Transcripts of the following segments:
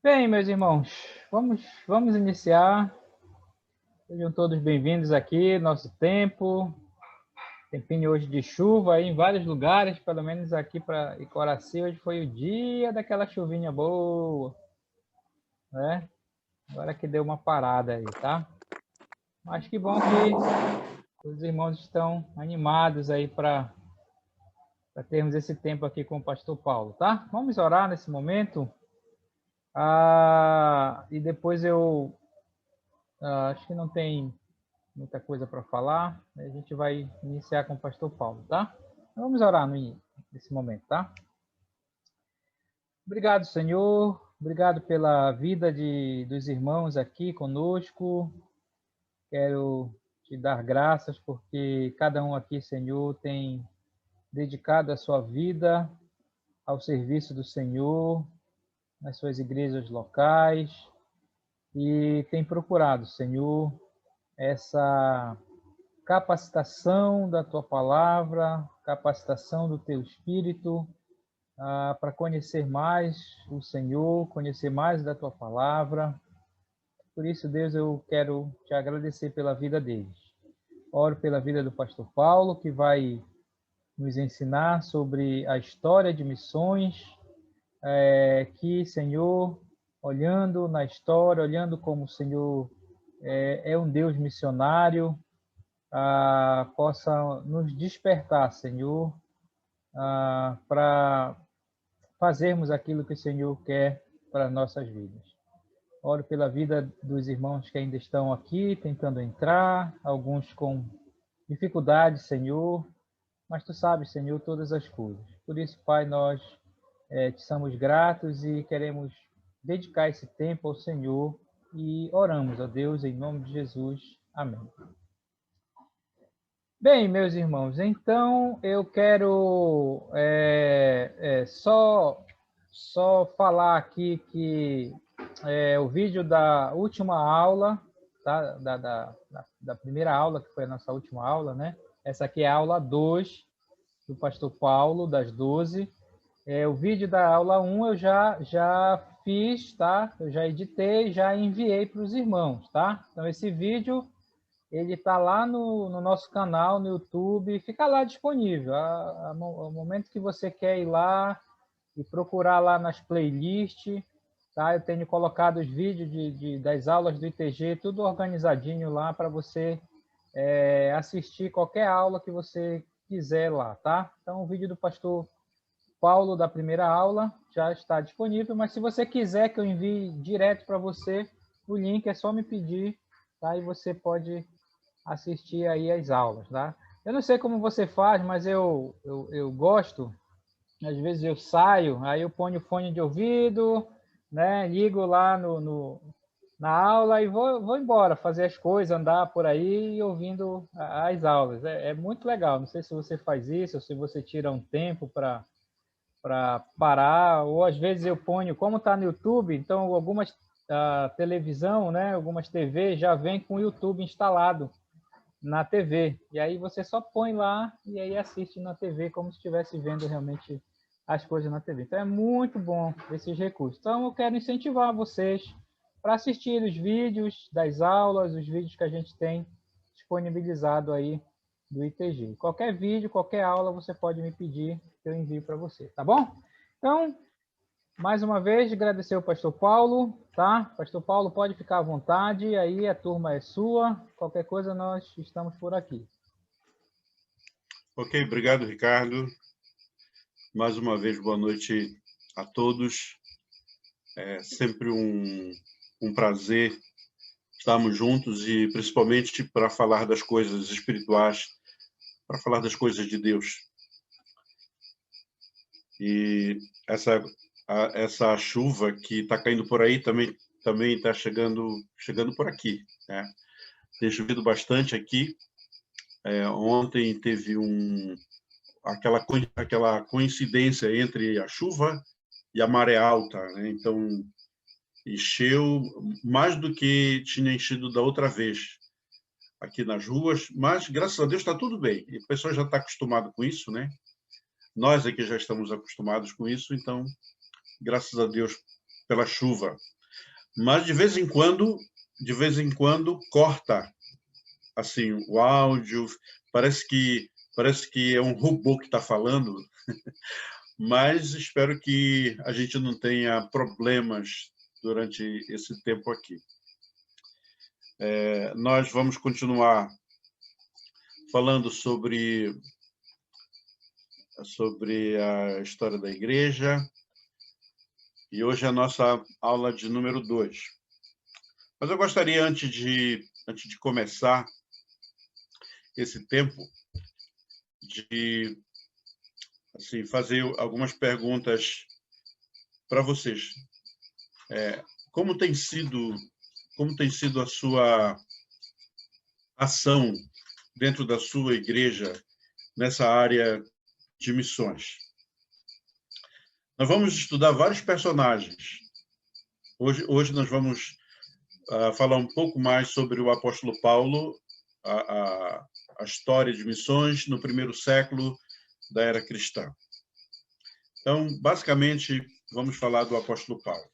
Bem, meus irmãos, vamos iniciar. Sejam todos bem-vindos aqui, nosso tempinho hoje de chuva aí em vários lugares, pelo menos aqui para Icoraci, hoje foi o dia daquela chuvinha boa, né? Agora que deu uma parada aí, tá? Mas que bom que os irmãos estão animados aí para termos esse tempo aqui com o pastor Paulo, tá? Vamos orar nesse momento. E depois acho que não tem muita coisa para falar. A gente vai iniciar com o pastor Paulo, tá? Vamos orar nesse momento, tá? Obrigado, Senhor. Obrigado pela vida dos irmãos aqui conosco. Quero te dar graças porque cada um aqui, Senhor, tem dedicado a sua vida ao serviço do Senhor, nas suas igrejas locais, e tem procurado, Senhor, essa capacitação da tua palavra, capacitação do teu espírito, para conhecer mais o Senhor, conhecer mais da tua palavra. Por isso, Deus, eu quero te agradecer pela vida deles. Oro pela vida do pastor Paulo, que vai nos ensinar sobre a história de missões, que, Senhor, olhando na história, olhando como o Senhor é um Deus missionário, possa nos despertar, Senhor, para fazermos aquilo que o Senhor quer para as nossas vidas. Oro pela vida dos irmãos que ainda estão aqui, tentando entrar, alguns com dificuldade, Senhor, mas Tu sabes, Senhor, todas as coisas. Por isso, Pai, nós te somos gratos e queremos dedicar esse tempo ao Senhor e oramos a Deus em nome de Jesus. Amém. Bem, meus irmãos, então eu quero só falar aqui que o vídeo da última aula, tá? Da primeira aula, que foi a nossa última aula, né? Essa aqui é a aula 2 do pastor Paulo, das 12. O vídeo da aula 1 eu já fiz, tá? Eu já editei, já enviei para os irmãos, tá? Então esse vídeo ele está lá no nosso canal, no YouTube, fica lá disponível. Ao momento que você quer ir lá e procurar lá nas playlists, tá? Eu tenho colocado os vídeos das aulas do ITG, tudo organizadinho lá para você assistir qualquer aula que você quiser lá, tá? Então, o vídeo do pastor Paulo da primeira aula já está disponível, mas se você quiser que eu envie direto para você, o link é só me pedir, tá? E você pode assistir aí as aulas, tá? Eu não sei como você faz, mas eu gosto, às vezes eu saio, aí eu ponho fone de ouvido, né? Ligo lá na aula e vou embora, fazer as coisas, andar por aí ouvindo as aulas. É muito legal, não sei se você faz isso, ou se você tira um tempo para parar, ou às vezes eu ponho, como está no YouTube, então algumas televisão, né? Algumas TV já vem com o YouTube instalado na TV. E aí você só põe lá e aí assiste na TV como se estivesse vendo realmente as coisas na TV. Então é muito bom esses recursos. Então eu quero incentivar vocês para assistir os vídeos das aulas, os vídeos que a gente tem disponibilizado aí do ITG. Qualquer vídeo, qualquer aula, você pode me pedir que eu envio para você, tá bom? Então, mais uma vez, agradecer ao pastor Paulo, tá? Pastor Paulo, pode ficar à vontade, aí a turma é sua, qualquer coisa nós estamos por aqui. Ok, obrigado, Ricardo. Mais uma vez, boa noite a todos. É sempre um prazer estarmos juntos e principalmente para falar das coisas espirituais, para falar das coisas de Deus. E essa chuva que está caindo por aí também está chegando por aqui, né? Tem chovido bastante aqui. Ontem teve aquela coincidência entre a chuva e a maré alta, né? Então encheu mais do que tinha enchido da outra vez aqui nas ruas, mas graças a Deus está tudo bem. E o pessoal já está acostumado com isso, né? Nós aqui já estamos acostumados com isso, então graças a Deus pela chuva. mas de vez em quando corta assim o áudio, parece que é um robô que está falando, mas espero que a gente não tenha problemas durante esse tempo aqui. Nós vamos continuar falando sobre a história da igreja, e hoje é a nossa aula de número 2. Mas eu gostaria, antes de começar esse tempo, de assim, fazer algumas perguntas para vocês. Como tem sido a sua ação dentro da sua igreja nessa área de missões? Nós vamos estudar vários personagens. Hoje nós vamos falar um pouco mais sobre o apóstolo Paulo, a história de missões no primeiro século da era cristã. Então, basicamente, vamos falar do apóstolo Paulo.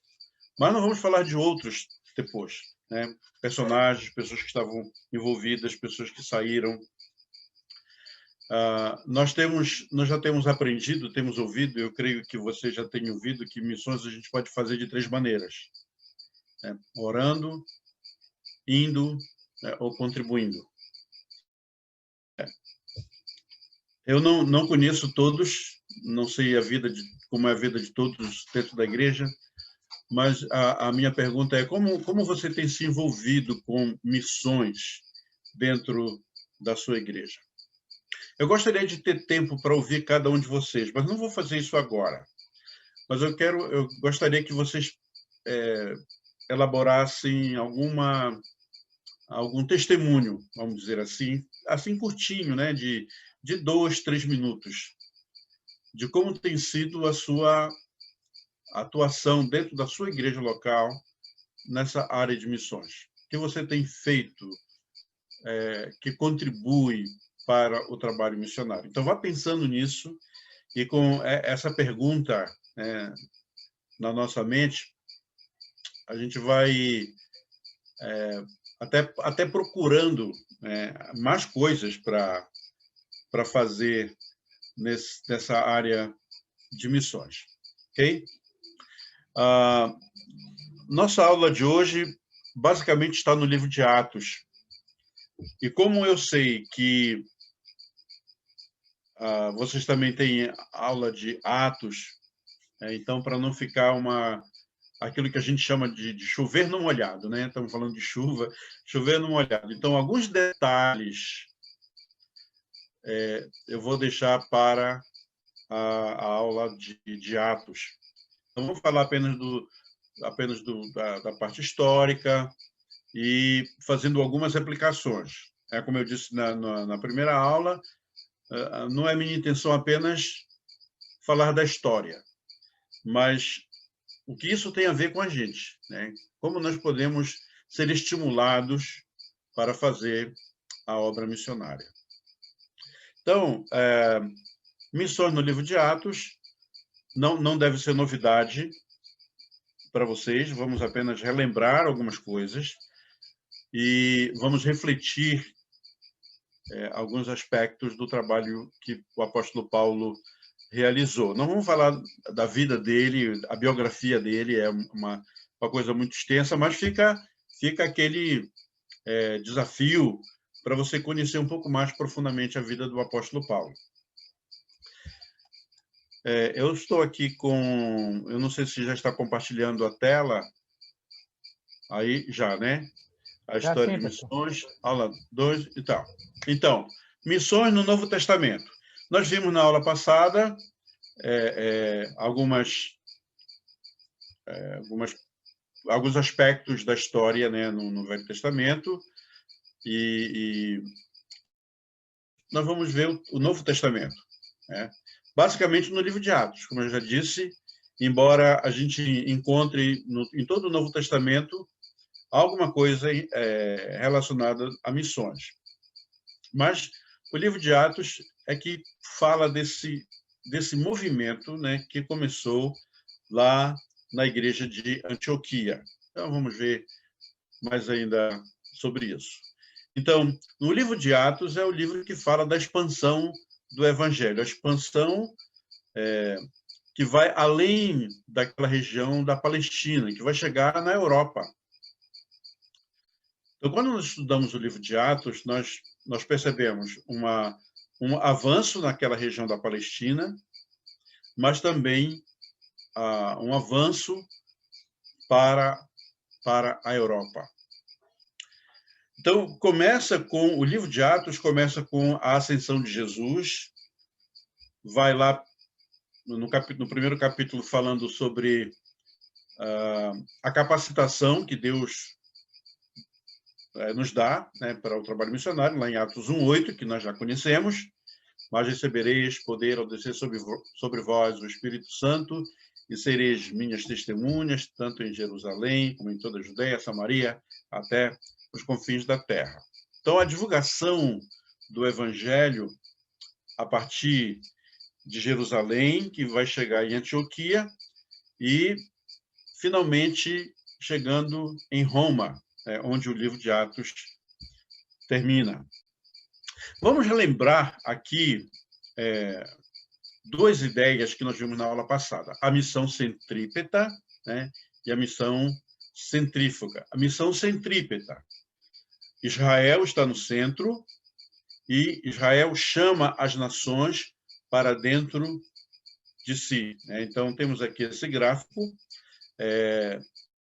Mas não vamos falar de outros depois, né? Personagens, pessoas que estavam envolvidas, pessoas que saíram. Nós já temos aprendido, temos ouvido, eu creio que você já tem ouvido, que missões a gente pode fazer de 3 maneiras, né? Orando, indo, né, ou contribuindo. Eu não conheço todos, não sei como é a vida de todos dentro da igreja, mas a minha pergunta é como você tem se envolvido com missões dentro da sua igreja? Eu gostaria de ter tempo para ouvir cada um de vocês, mas não vou fazer isso agora. Mas eu gostaria que vocês elaborassem algum testemunho, vamos dizer assim curtinho, né, de 2, 3 minutos, de como tem sido a sua atuação dentro da sua igreja local nessa área de missões. O que você tem feito que contribui para o trabalho missionário? Então, vá pensando nisso, e com essa pergunta na nossa mente, a gente vai até procurando mais coisas para fazer nessa área de missões. Ok? Nossa aula de hoje basicamente está no livro de Atos. E como eu sei que vocês também têm aula de Atos, então, para não ficar aquilo que a gente chama de chover no molhado, né? Estamos falando de chuva, chover no molhado. Então, alguns detalhes eu vou deixar para a aula de Atos. Então, vamos falar apenas da parte histórica e fazendo algumas aplicações. Como eu disse na primeira aula, não é minha intenção apenas falar da história, mas o que isso tem a ver com a gente, né? Como nós podemos ser estimulados para fazer a obra missionária. Então, missões no livro de Atos não deve ser novidade para vocês, vamos apenas relembrar algumas coisas e vamos refletir alguns aspectos do trabalho que o apóstolo Paulo realizou. Não vamos falar da vida dele, a biografia dele é uma coisa muito extensa, mas fica aquele desafio para você conhecer um pouco mais profundamente a vida do apóstolo Paulo. Eu estou aqui eu não sei se já está compartilhando a tela, aí já, né? A história de missões, aula 2 e tal. Então, missões no Novo Testamento. Nós vimos na aula passada alguns aspectos da história, né, no Velho Testamento, e nós vamos ver o Novo Testamento, né? Basicamente no livro de Atos, como eu já disse, embora a gente encontre em todo o Novo Testamento alguma coisa relacionada a missões. Mas o livro de Atos é que fala desse movimento, né, que começou lá na igreja de Antioquia. Então, vamos ver mais ainda sobre isso. Então, no livro de Atos é o livro que fala da expansão do Evangelho, a expansão que vai além daquela região da Palestina, que vai chegar na Europa. Então, quando nós estudamos o livro de Atos, nós percebemos um avanço naquela região da Palestina, mas também um avanço para a Europa. Então, o livro de Atos começa com a ascensão de Jesus, vai lá no primeiro capítulo falando sobre a capacitação que Deus nos dá, né, para o trabalho missionário, lá em Atos 1:8, que nós já conhecemos, mas recebereis poder ao descer sobre vós o Espírito Santo e sereis minhas testemunhas, tanto em Jerusalém, como em toda a Judéia, Samaria, até os confins da terra. Então, a divulgação do Evangelho a partir de Jerusalém, que vai chegar em Antioquia, e, finalmente, chegando em Roma, onde o livro de Atos termina. Vamos relembrar aqui duas ideias que nós vimos na aula passada. A missão centrípeta, né, e a missão centrífuga. A missão centrípeta. Israel está no centro e Israel chama as nações para dentro de si. Né? Então, temos aqui esse gráfico,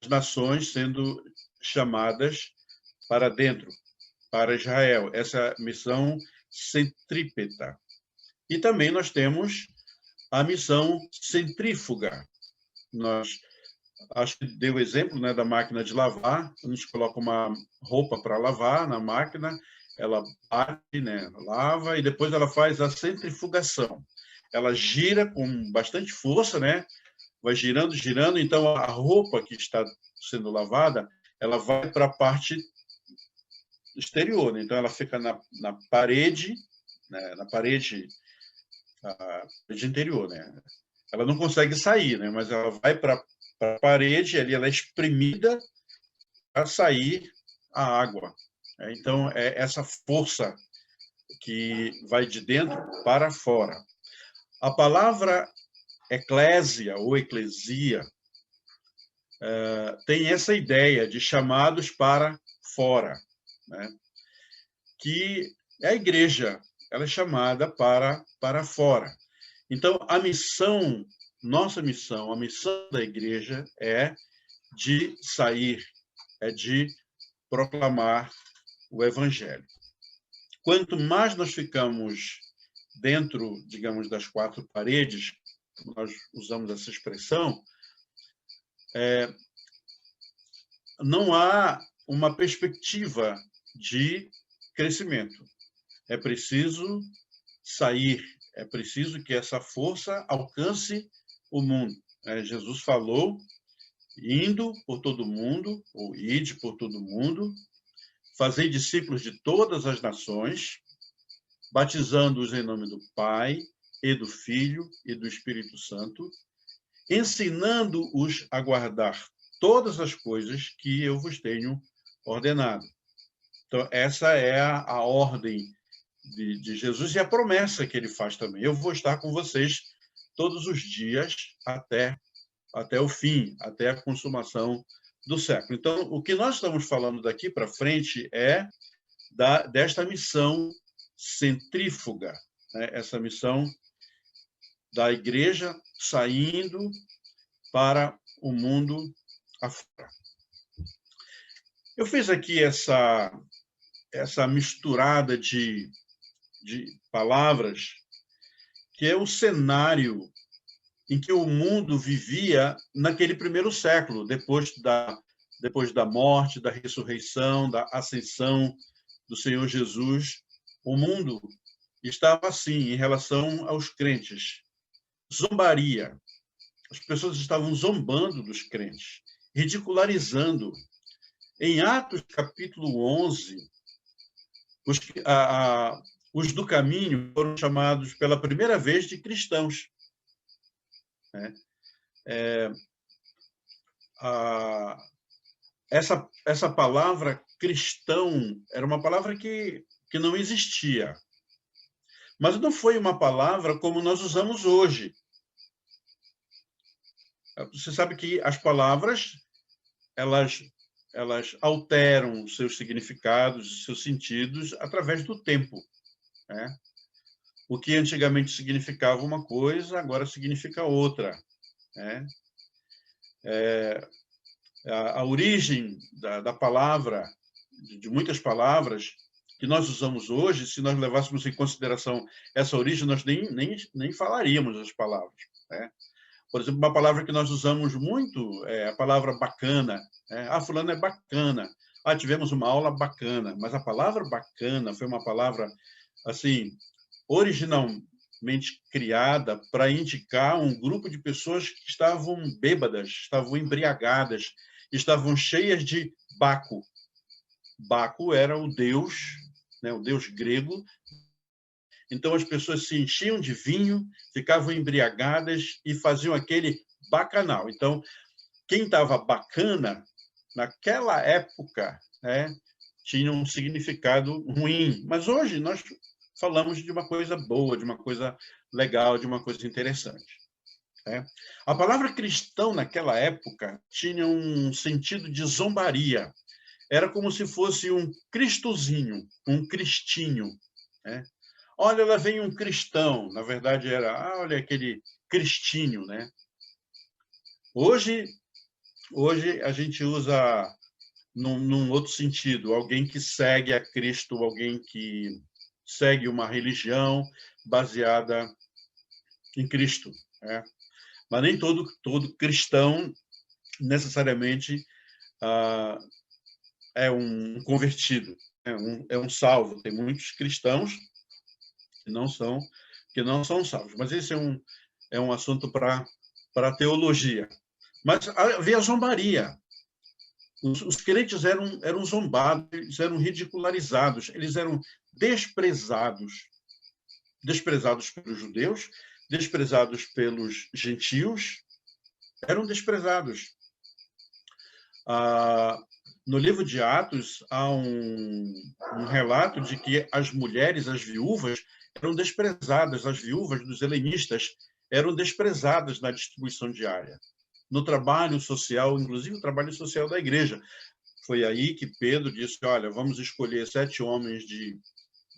as nações sendo chamadas para dentro, para Israel, essa missão centrípeta. E também nós temos a missão centrífuga. Acho que deu o exemplo, né, da máquina de lavar. A gente coloca uma roupa para lavar na máquina, ela bate, né, lava, e depois ela faz a centrifugação. Ela gira com bastante força, né, vai girando, girando, então a roupa que está sendo lavada, ela vai para a parte exterior, né? Então ela fica na parede, né, na parede interior, né? Ela não consegue sair, né, mas ela vai para a parede, ali ela é espremida para sair a água. Então, é essa força que vai de dentro para fora. A palavra eclésia ou eclesia tem essa ideia de chamados para fora, né? Que a igreja ela é chamada para fora. Então, a missão, nossa missão, a missão da igreja é de sair, é de proclamar o evangelho. Quanto mais nós ficamos dentro, digamos, das quatro paredes, nós usamos essa expressão, não há uma perspectiva de crescimento. É preciso sair, é preciso que essa força alcance o mundo. Jesus falou, indo por todo mundo, ou ide por todo mundo, fazei discípulos de todas as nações, batizando-os em nome do Pai, e do Filho, e do Espírito Santo, ensinando-os a guardar todas as coisas que eu vos tenho ordenado. Então, essa é a ordem de Jesus e a promessa que ele faz também. Eu vou estar com vocês todos os dias até o fim, até a consumação do século. Então, o que nós estamos falando daqui para frente é desta missão centrífuga, né? Essa missão da igreja saindo para o mundo afora. Eu fiz aqui essa misturada de palavras, que é o cenário em que o mundo vivia naquele primeiro século, depois da morte, da ressurreição, da ascensão do Senhor Jesus. O mundo estava assim em relação aos crentes. Zombaria. As pessoas estavam zombando dos crentes, ridicularizando. Em Atos, capítulo 11, os do caminho foram chamados pela primeira vez de cristãos. essa palavra cristão era uma palavra que não existia. Mas não foi uma palavra como nós usamos hoje. Você sabe que as palavras, elas alteram seus significados, seus sentidos através do tempo, né? O que antigamente significava uma coisa, agora significa outra, né? A origem da palavra, de muitas palavras que nós usamos hoje, se nós levássemos em consideração essa origem, nós nem falaríamos as palavras, né? Por exemplo, uma palavra que nós usamos muito é a palavra bacana, né? Ah, fulano é bacana. Ah, tivemos uma aula bacana. Mas a palavra bacana foi uma palavra, assim, originalmente criada para indicar um grupo de pessoas que estavam bêbadas, estavam embriagadas, estavam cheias de Baco. Baco era o deus, né, o deus grego. Então, as pessoas se enchiam de vinho, ficavam embriagadas e faziam aquele bacanal. Então, quem estava bacana, naquela época, né, tinha um significado ruim. Mas hoje nós falamos de uma coisa boa, de uma coisa legal, de uma coisa interessante, né? A palavra cristão, naquela época, tinha um sentido de zombaria. Era como se fosse um cristozinho, um cristinho, né? Olha, lá vem um cristão. Na verdade, era, olha aquele cristinho, né? Hoje a gente usa num outro sentido, alguém que segue a Cristo, alguém que segue uma religião baseada em Cristo, né? Mas nem todo cristão necessariamente é um convertido, é um salvo. Tem muitos cristãos que não são salvos. Mas esse é um assunto para a teologia. Mas havia zombaria. Os crentes eram zombados, eles eram ridicularizados, eles eram desprezados. Desprezados pelos judeus, desprezados pelos gentios, eram desprezados. No livro de Atos, há um relato de que as mulheres, as viúvas, eram desprezadas, as viúvas dos helenistas eram desprezadas na distribuição diária. No trabalho social, inclusive o trabalho social da igreja. Foi aí que Pedro disse, olha, vamos escolher 7 homens de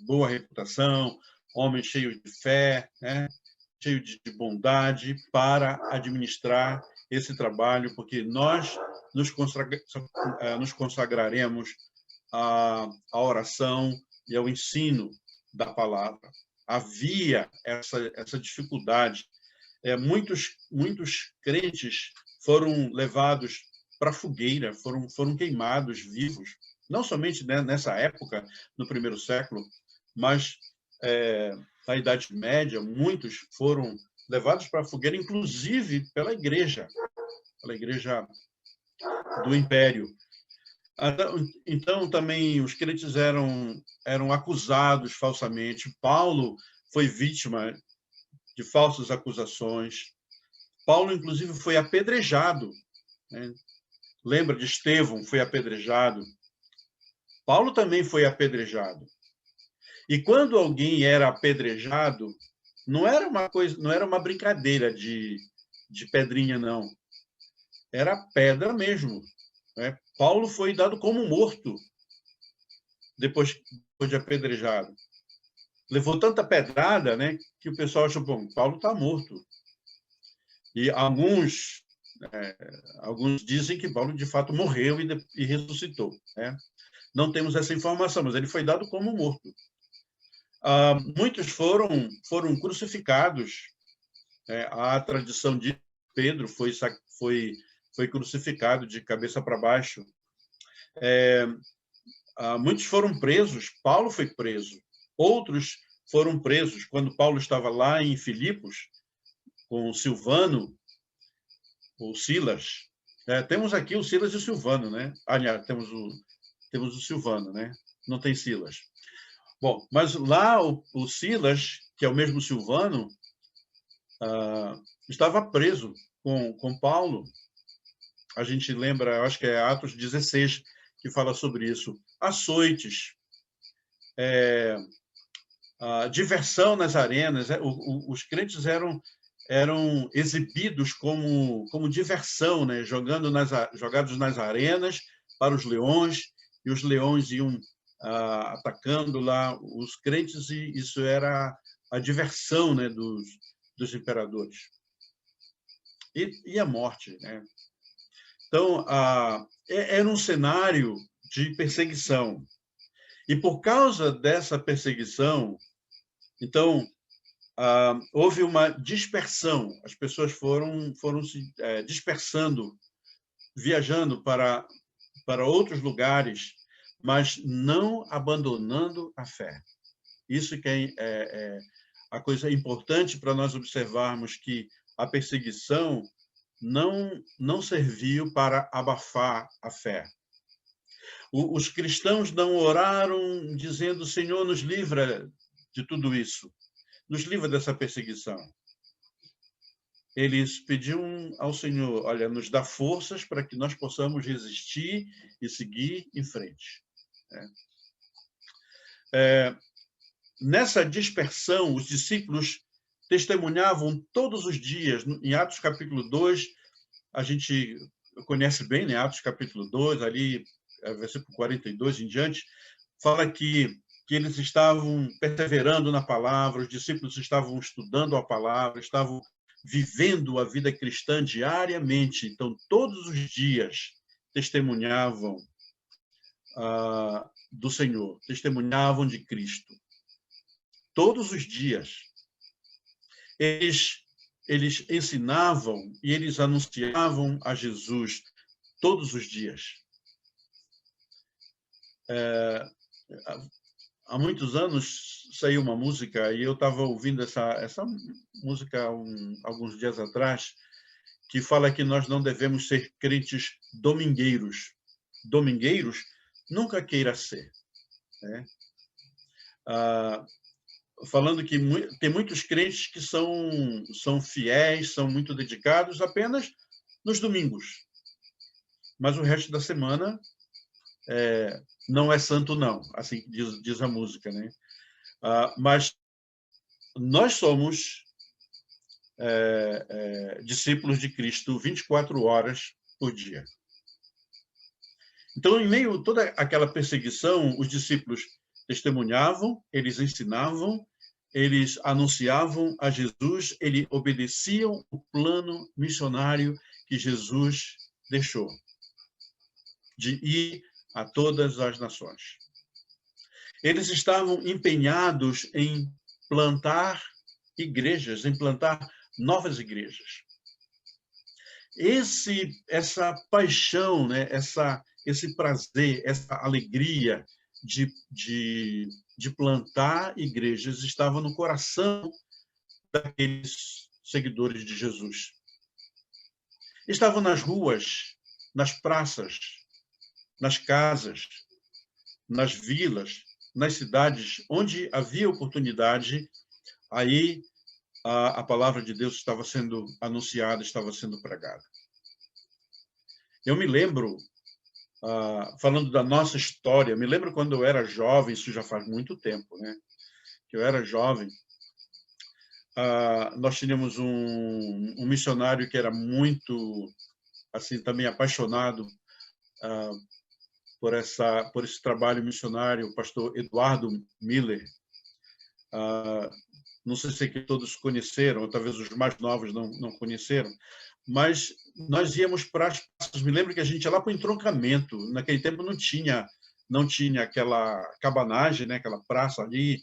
boa reputação, homens cheios de fé, né? Cheios de bondade, para administrar esse trabalho, porque nós nos consagraremos à oração e ao ensino da palavra. Havia essa dificuldade. Muitos crentes foram levados para a fogueira, foram queimados vivos, não somente nessa época, no primeiro século, mas na Idade Média, muitos foram levados para a fogueira, inclusive pela igreja do Império. Então, também os crentes eram acusados falsamente. Paulo foi vítima de falsas acusações. Paulo, inclusive, foi apedrejado, né? Lembra de Estevão, foi apedrejado. Paulo também foi apedrejado. E quando alguém era apedrejado, não era uma brincadeira de pedrinha, não. Era pedra mesmo, né? Paulo foi dado como morto depois de apedrejado. Levou tanta pedrada, né, que o pessoal achou, bom, Paulo está morto. E alguns dizem que Paulo, de fato, morreu e ressuscitou, né? Não temos essa informação, mas ele foi dado como morto. Muitos foram crucificados. A tradição de Pedro foi crucificado de cabeça para baixo. Muitos foram presos. Paulo foi preso. Outros foram presos. Quando Paulo estava lá em Filipos, com Silvano, ou Silas. Temos aqui o Silas e o Silvano, né? Aliás, temos o Silvano, né? Não tem Silas. Bom, mas lá o Silas, que é o mesmo Silvano, estava preso com Paulo. a gente lembra, eu acho que é Atos 16, que fala sobre isso. Açoites, a diversão nas arenas, os crentes eram exibidos como diversão, né? Jogados nas arenas para os leões, e os leões iam atacando lá os crentes, e isso era a diversão, né, dos imperadores. E a morte, né? Então, era um cenário de perseguição. E por causa dessa perseguição, então, houve uma dispersão. As pessoas foram se dispersando, viajando para outros lugares, mas não abandonando a fé. Isso que é a coisa importante para nós observarmos, que a perseguição não serviu para abafar a fé. Os cristãos não oraram dizendo: Senhor, nos livra de tudo isso, nos livra dessa perseguição. Eles pediam ao Senhor: olha, nos dá forças para que nós possamos resistir e seguir em frente. Nessa dispersão, os discípulos testemunhavam todos os dias. Em Atos capítulo 2, a gente conhece bem, né? Atos capítulo 2, ali, versículo 42 em diante, fala que eles estavam perseverando na palavra, os discípulos estavam estudando a palavra, estavam vivendo a vida cristã diariamente. Então, todos os dias testemunhavam do Senhor, testemunhavam de Cristo. Todos os dias. Eles ensinavam e eles anunciavam a Jesus todos os dias. Há muitos anos saiu uma música, e eu estava ouvindo essa música alguns dias atrás, que fala que nós não devemos ser crentes domingueiros. Domingueiros, nunca queira ser. Né? Falando que tem muitos crentes que são fiéis, são muito dedicados apenas nos domingos. Mas o resto da semana não é santo, não, assim diz a música, né? Mas nós somos discípulos de Cristo 24 horas por dia. Então, em meio a toda aquela perseguição, os discípulos testemunhavam, eles ensinavam, eles anunciavam a Jesus, eles obedeciam o plano missionário que Jesus deixou, de ir a todas as nações. Eles estavam empenhados em plantar igrejas, em plantar novas igrejas. Essa paixão, né? Esse prazer, essa alegria de plantar igrejas estava no coração daqueles seguidores de Jesus. Estavam nas ruas, nas praças, nas casas, nas vilas, nas cidades onde havia oportunidade. Aí a palavra de Deus estava sendo anunciada, estava sendo pregada. Eu me lembro, falando da nossa história, me lembro quando eu era jovem, isso já faz muito tempo, né? Que eu era jovem, nós tínhamos um missionário que era muito, assim, também apaixonado por esse trabalho missionário, o pastor Eduardo Miller. Não sei se todos conheceram, ou talvez os mais novos não conheceram, mas nós íamos para as praças. Me lembro que a gente ia lá para o entroncamento. Naquele tempo não tinha aquela cabanagem, né? Aquela praça ali,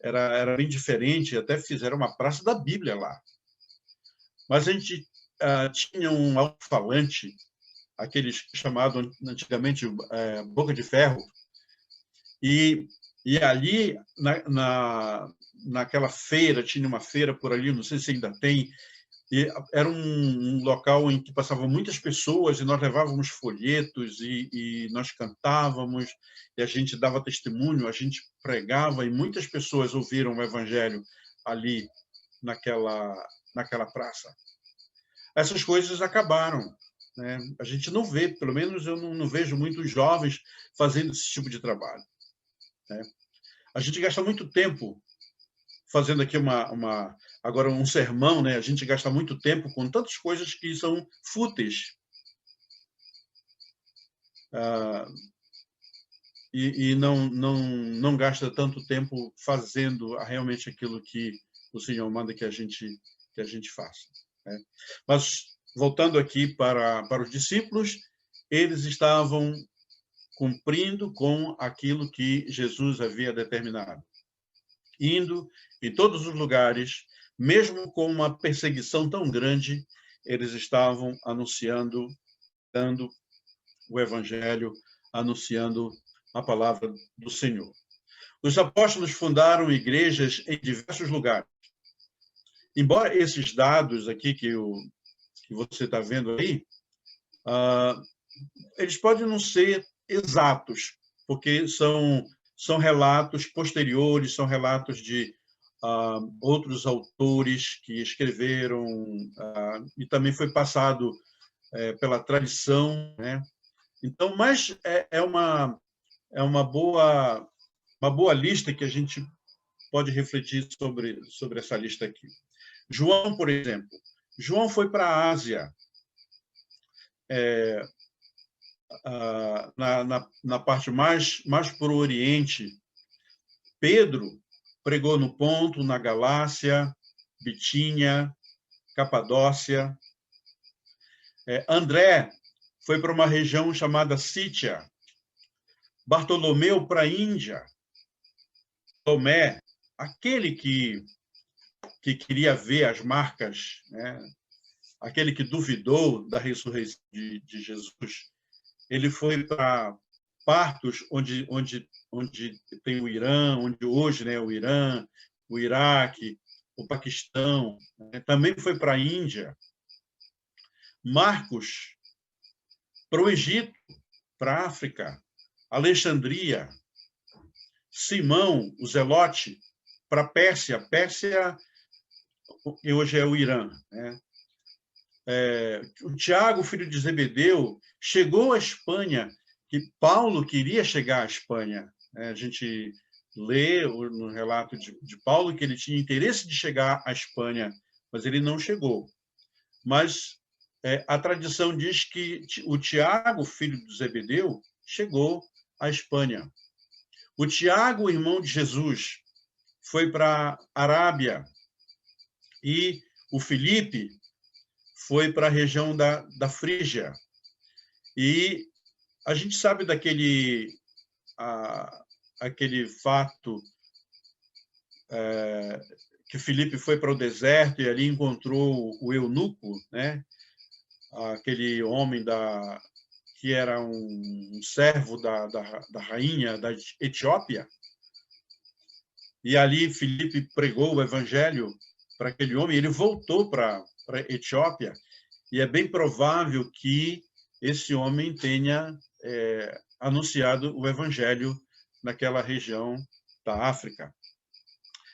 era bem diferente, até fizeram uma praça da Bíblia lá. Mas a gente tinha um alto-falante, aqueles chamados antigamente boca de ferro, e ali, naquela feira, tinha uma feira por ali, não sei se ainda tem, e era um local em que passavam muitas pessoas, e nós levávamos folhetos, e nós cantávamos, e a gente dava testemunho, a gente pregava, e muitas pessoas ouviram o evangelho ali naquela praça. Essas coisas acabaram, né? A gente não vê, pelo menos eu não vejo muitos jovens fazendo esse tipo de trabalho, né? A gente gasta muito tempo fazendo aqui agora um sermão, né? A gente gasta muito tempo com tantas coisas que são fúteis. E não gasta tanto tempo fazendo realmente aquilo que o Senhor manda que a gente faça, né? Mas, voltando aqui para os discípulos, eles estavam cumprindo com aquilo que Jesus havia determinado, indo em todos os lugares, mesmo com uma perseguição tão grande, eles estavam anunciando, dando o evangelho, anunciando a palavra do Senhor. Os apóstolos fundaram igrejas em diversos lugares. Embora esses dados aqui que você está vendo aí, eles podem não ser exatos, porque são relatos posteriores, são relatos de outros autores que escreveram, e também foi passado pela tradição, né? Então, mas é uma boa lista que a gente pode refletir sobre essa lista aqui. João, por exemplo. João foi para a Ásia, na parte mais para o Oriente. Pedro pregou no Ponto, na Galácia, Bitínia, Capadócia. André foi para uma região chamada Sítia. Bartolomeu para a Índia. Tomé, aquele que queria ver as marcas, né? Aquele que duvidou da ressurreição de Jesus, ele foi para partos onde tem o Irã, onde hoje, né, o Irã, o Iraque, o Paquistão, né? Também foi para a Índia. Marcos para o Egito, para a África. Alexandria. Simão, o Zelote, para a Pérsia. Pérsia, que hoje é o Irã, né? O Tiago, filho de Zebedeu, chegou à Espanha, que Paulo queria chegar à Espanha, né? A gente lê no relato de Paulo que ele tinha interesse de chegar à Espanha, mas ele não chegou. Mas a tradição diz que o Tiago, filho de Zebedeu, chegou à Espanha. O Tiago, irmão de Jesus, foi para a Arábia, e o Filipe foi para a região da Frígia. E a gente sabe aquele fato que Filipe foi para o deserto e ali encontrou o eunuco, né? Aquele homem que era um servo da rainha da Etiópia. E ali Filipe pregou o evangelho para aquele homem, ele voltou para a Etiópia, e é bem provável que esse homem tenha anunciado o evangelho naquela região da África.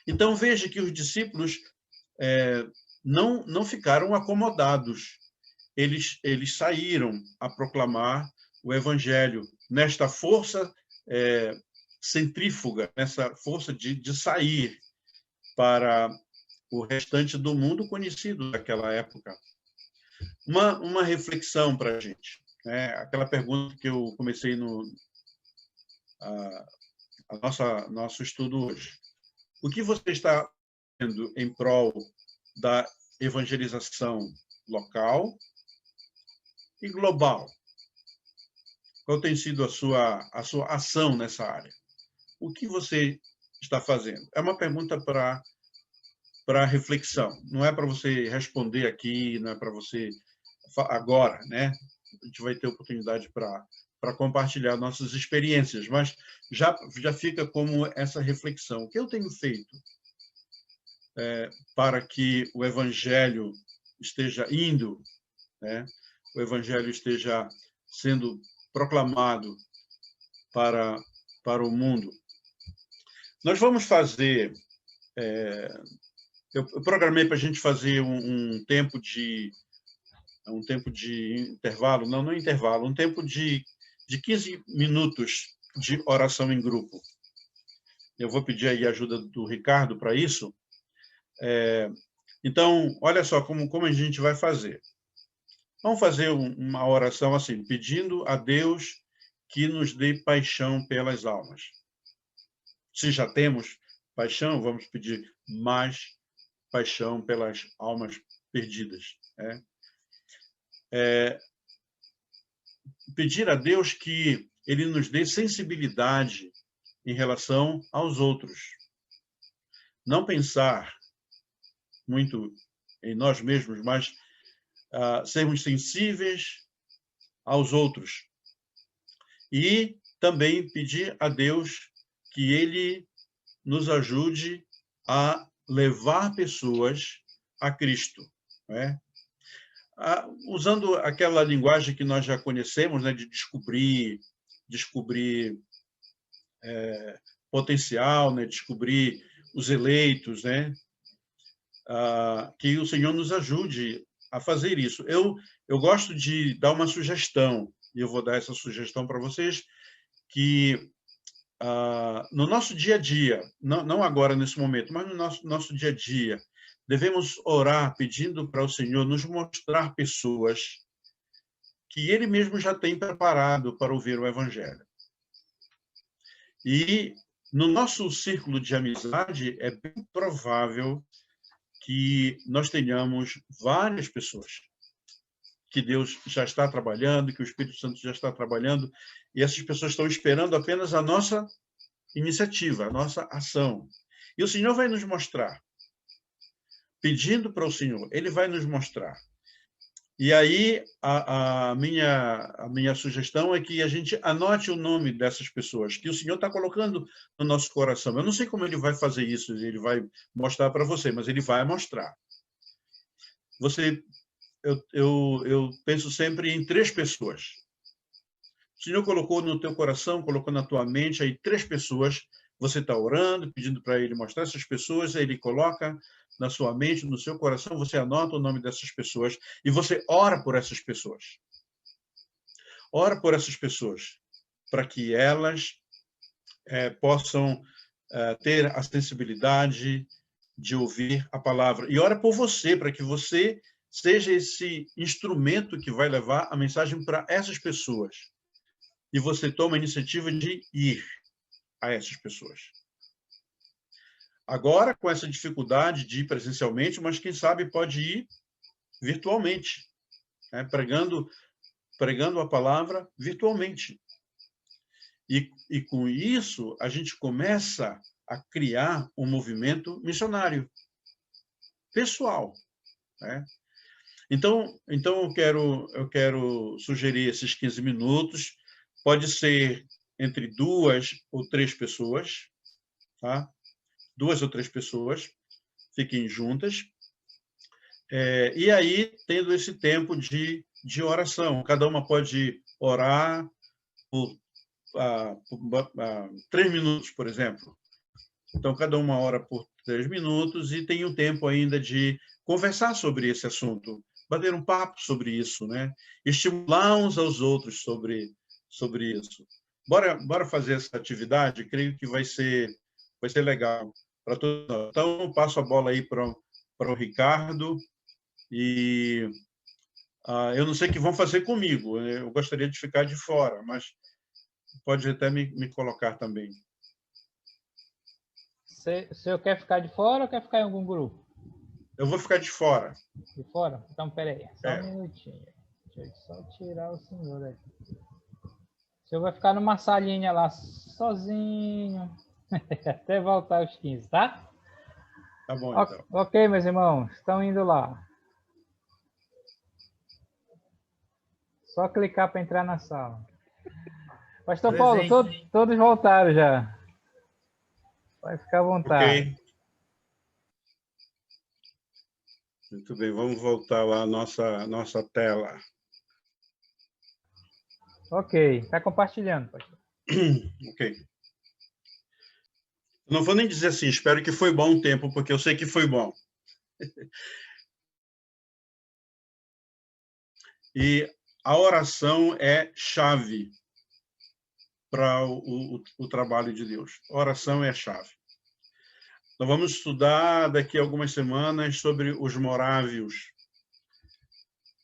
Então, veja que os discípulos não ficaram acomodados. Eles saíram a proclamar o evangelho nesta força centrífuga, nessa força de sair para o restante do mundo conhecido daquela época. Uma reflexão para a gente, né? Aquela pergunta que eu comecei nosso estudo hoje. O que você está fazendo em prol da evangelização local e global? Qual tem sido a sua ação nessa área? O que você está fazendo? É uma pergunta para reflexão. Não é para você responder aqui, não é para você agora, né? A gente vai ter oportunidade para compartilhar nossas experiências, mas já fica como essa reflexão. O que eu tenho feito para que o evangelho esteja indo, né? O evangelho esteja sendo proclamado para o mundo? Nós vamos fazer... eu programei para a gente fazer um tempo de um tempo de intervalo, não é intervalo, um tempo de 15 minutos de oração em grupo. Eu vou pedir aí a ajuda do Ricardo para isso. Então, olha só como a gente vai fazer. Vamos fazer uma oração assim, pedindo a Deus que nos dê paixão pelas almas. Se já temos paixão, vamos pedir mais paixão pelas almas perdidas. Pedir a Deus que Ele nos dê sensibilidade em relação aos outros. Não pensar muito em nós mesmos, mas sermos sensíveis aos outros. E também pedir a Deus que Ele nos ajude a levar pessoas a Cristo. Usando aquela linguagem que nós já conhecemos, né, de descobrir potencial, né, descobrir os eleitos, né, que o Senhor nos ajude a fazer isso. Eu gosto de dar uma sugestão, e eu vou dar essa sugestão para vocês, que no nosso dia a dia, não agora nesse momento, mas no nosso dia a dia, devemos orar pedindo para o Senhor nos mostrar pessoas que Ele mesmo já tem preparado para ouvir o Evangelho. E no nosso círculo de amizade é bem provável que nós tenhamos várias pessoas que Deus já está trabalhando, que o Espírito Santo já está trabalhando, e essas pessoas estão esperando apenas a nossa iniciativa, a nossa ação. E o Senhor vai nos mostrar. Pedindo para o Senhor, Ele vai nos mostrar. E aí, a minha sugestão é que a gente anote o nome dessas pessoas, que o Senhor está colocando no nosso coração. Eu não sei como Ele vai fazer isso, Ele vai mostrar para você, mas Ele vai mostrar. Eu penso sempre em 3 pessoas. O Senhor colocou no teu coração, colocou na tua mente aí 3 pessoas. Você está orando, pedindo para Ele mostrar essas pessoas, aí Ele coloca na sua mente, no seu coração, você anota o nome dessas pessoas e você ora por essas pessoas. Ora por essas pessoas, para que elas possam ter a sensibilidade de ouvir a palavra. E ora por você, para que você seja esse instrumento que vai levar a mensagem para essas pessoas. E você toma a iniciativa de ir a essas pessoas. Agora, com essa dificuldade de ir presencialmente, mas quem sabe pode ir virtualmente, pregando a palavra virtualmente. E com isso, a gente começa a criar um movimento missionário, pessoal. Então eu quero sugerir esses 15 minutos. Pode ser entre 2 ou 3 pessoas, tá? 2 ou 3 pessoas, fiquem juntas. E aí, tendo esse tempo de oração, cada uma pode orar por 3 minutos, por exemplo. Então, cada uma ora por 3 minutos e tem um tempo ainda de conversar sobre esse assunto, bater um papo sobre isso, né? Estimular uns aos outros sobre isso. Bora fazer essa atividade, creio que vai ser legal para todos nós. Então, eu passo a bola aí para o Ricardo e eu não sei o que vão fazer comigo, eu gostaria de ficar de fora, mas pode até me colocar também. Você quer ficar de fora ou quer ficar em algum grupo? Eu vou ficar de fora. De fora? Então, peraí, só um minutinho. Deixa eu só tirar o senhor aqui. O senhor vai ficar numa salinha lá, sozinho, até voltar os 15, tá? Tá bom, então. Ok, meus irmãos, estão indo lá. Só clicar para entrar na sala. Pastor Paulo, todos voltaram já. Vai ficar à vontade. Ok. Muito bem, vamos voltar lá à nossa tela. Ok, está compartilhando, pastor. Ok. Não vou nem dizer assim, espero que foi bom o tempo, porque eu sei que foi bom. E a oração é chave para o trabalho de Deus. A oração é a chave. Nós vamos estudar daqui a algumas semanas sobre os morávios.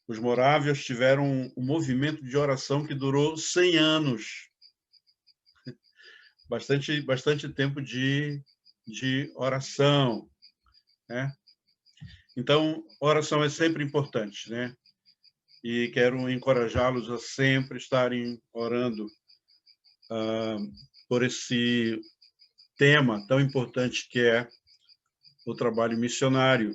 Os morávios tiveram um movimento de oração que durou 100 anos. Bastante tempo de oração, né? Então, oração é sempre importante, né? E quero encorajá-los a sempre estarem orando por esse tema tão importante que é o trabalho missionário.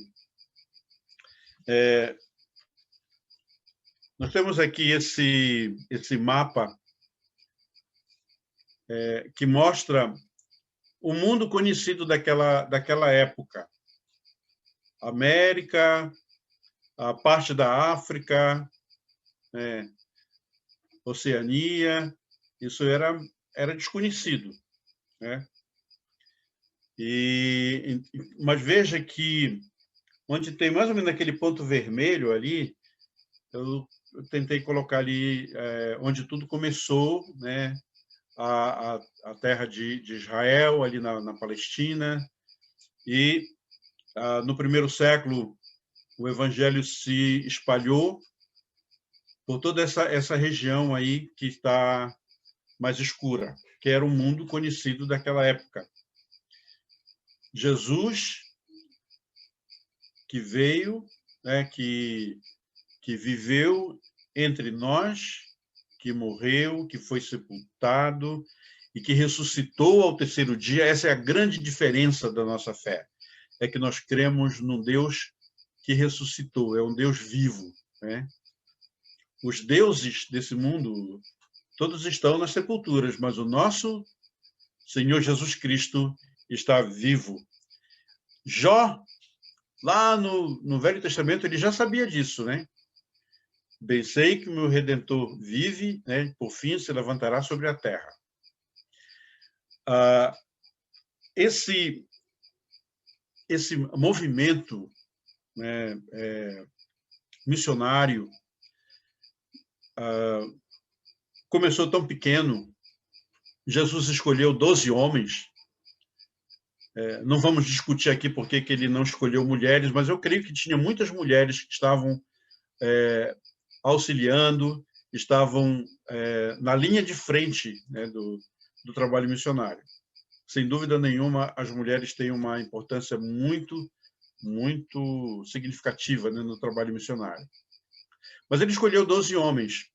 Nós temos aqui esse mapa que mostra o mundo conhecido daquela época. América, a parte da África, Oceania, isso era desconhecido, né? Mas veja que onde tem mais ou menos aquele ponto vermelho ali, eu tentei colocar ali onde tudo começou, né? A terra de Israel, ali na Palestina, e no primeiro século o evangelho se espalhou por toda essa região aí que está mais escura, que era o mundo conhecido daquela época. Jesus, que veio, né, que viveu entre nós, que morreu, que foi sepultado e que ressuscitou ao terceiro dia. Essa é a grande diferença da nossa fé. É que nós cremos num Deus que ressuscitou, é um Deus vivo, né? Os deuses desse mundo, todos estão nas sepulturas, mas o nosso Senhor Jesus Cristo está vivo. Jó, lá no Velho Testamento, ele já sabia disso, né? Bem sei que o meu Redentor vive, né? Por fim se levantará sobre a terra. Esse movimento, né, missionário começou tão pequeno. Jesus escolheu 12 homens. Não vamos discutir aqui por que ele não escolheu mulheres, mas eu creio que tinha muitas mulheres que estavam auxiliando, estavam na linha de frente, né, do trabalho missionário. Sem dúvida nenhuma, as mulheres têm uma importância muito, muito significativa, né, no trabalho missionário. Mas ele escolheu 12 homens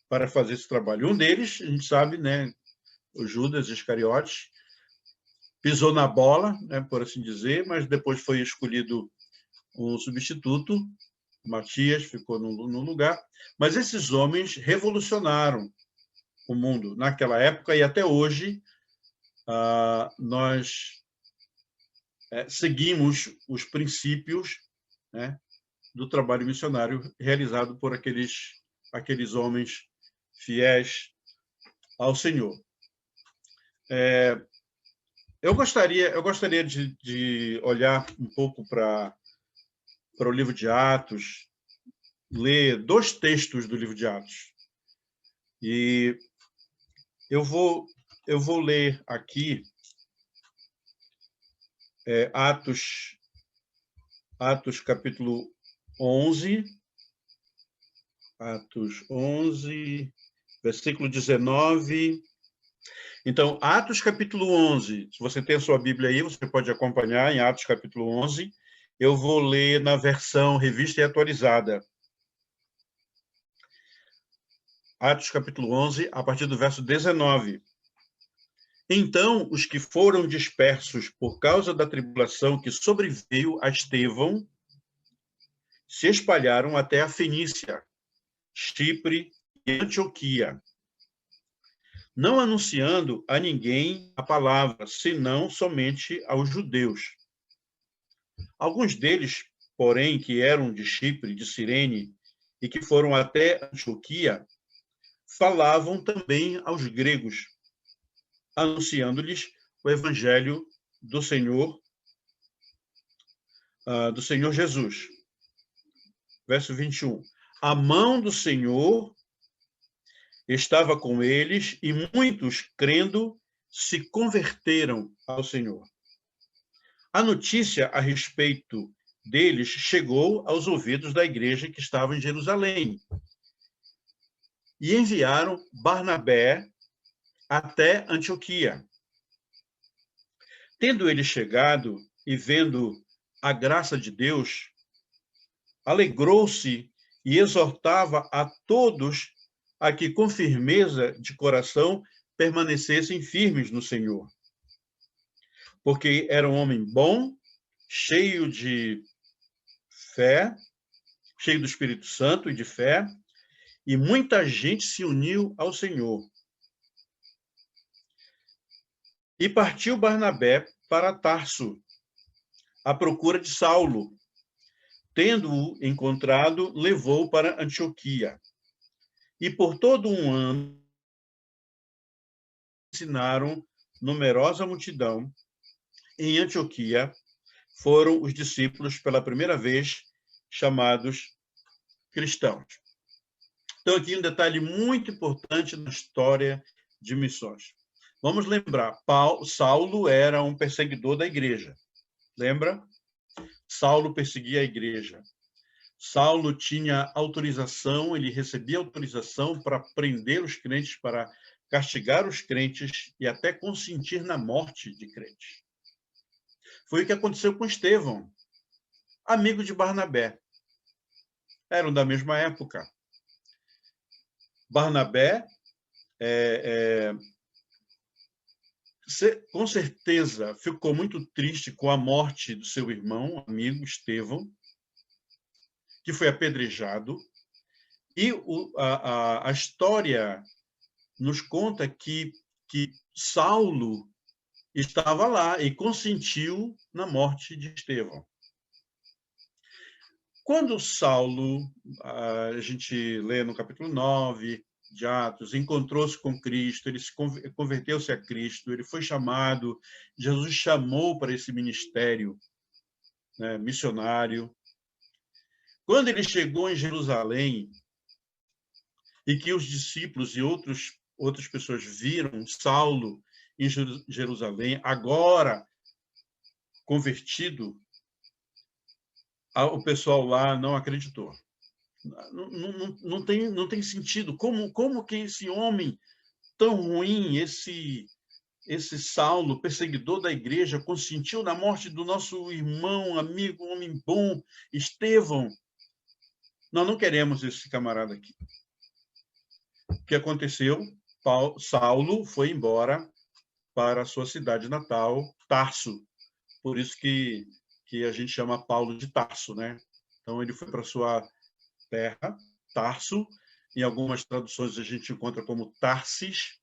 para fazer esse trabalho. Um deles, a gente sabe, né, o Judas Iscariotes, pisou na bola, né, por assim dizer, mas depois foi escolhido um substituto, Matias ficou no lugar. Mas esses homens revolucionaram o mundo naquela época e até hoje nós seguimos os princípios, né, do trabalho missionário realizado por aqueles homens fiéis ao Senhor. Eu gostaria de olhar um pouco para o livro de Atos, ler 2 textos do livro de Atos. E eu vou ler aqui Atos capítulo 11, Atos 11, versículo 19. Então, Atos capítulo 11, se você tem a sua Bíblia aí, você pode acompanhar em Atos capítulo 11. Eu vou ler na versão revista e atualizada. Atos capítulo 11, a partir do verso 19. Então, os que foram dispersos por causa da tribulação que sobreveio a Estevão se espalharam até a Fenícia, Chipre e Antioquia, não anunciando a ninguém a palavra, senão somente aos judeus. Alguns deles, porém, que eram de Chipre, de Cirene, e que foram até Antioquia, falavam também aos gregos, anunciando-lhes o evangelho do Senhor Jesus. Verso 21. a mão do Senhor estava com eles e muitos, crendo, se converteram ao Senhor. A notícia a respeito deles chegou aos ouvidos da igreja que estava em Jerusalém e enviaram Barnabé até Antioquia. Tendo ele chegado e vendo a graça de Deus, alegrou-se e exortava a todos a que, com firmeza de coração, permanecessem firmes no Senhor. Porque era um homem bom, cheio de fé, cheio do Espírito Santo e de fé, e muita gente se uniu ao Senhor. E partiu Barnabé para Tarso, à procura de Saulo. Tendo-o encontrado, levou-o para Antioquia. E por todo um ano ensinaram numerosa multidão. Em Antioquia foram os discípulos pela primeira vez chamados cristãos. Então, aqui um detalhe muito importante na história de missões. Vamos lembrar, Saulo era um perseguidor da igreja. Lembra? Saulo perseguia a igreja. Saulo tinha autorização, ele recebia autorização para prender os crentes, para castigar os crentes e até consentir na morte de crentes. Foi o que aconteceu com Estevão, amigo de Barnabé. Eram da mesma época. Barnabé, com certeza, ficou muito triste com a morte do seu irmão, amigo Estevão, que foi apedrejado. E a história nos conta que Saulo estava lá e consentiu na morte de Estevão. Quando Saulo, a gente lê no capítulo 9 de Atos, encontrou-se com Cristo, ele converteu-se a Cristo, ele foi chamado, Jesus chamou para esse ministério, né, missionário. Quando ele chegou em Jerusalém, e que os discípulos e outras pessoas viram Saulo em Jerusalém, agora convertido, o pessoal lá não acreditou. Não tem sentido. Como que esse homem tão ruim, esse Saulo, perseguidor da igreja, consentiu na morte do nosso irmão, amigo, homem bom, Estevão? Nós não queremos esse camarada aqui. O que aconteceu? Saulo foi embora para a sua cidade natal, Tarso. Por isso que a gente chama Paulo de Tarso, né? Então, ele foi para sua terra, Tarso. Em algumas traduções, a gente encontra como Tarsis.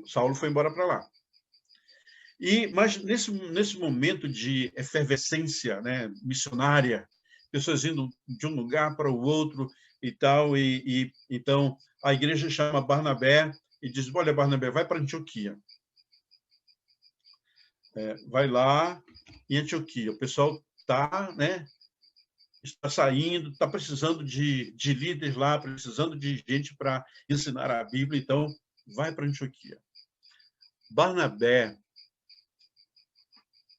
Saulo foi embora para lá. Mas, nesse momento de efervescência, né, missionária, pessoas indo de um lugar para o outro e tal, então a igreja chama Barnabé e diz: olha, Barnabé, vai para Antioquia. Vai lá em Antioquia. O pessoal está saindo, está precisando de líderes lá, precisando de gente para ensinar a Bíblia, então vai para Antioquia. Barnabé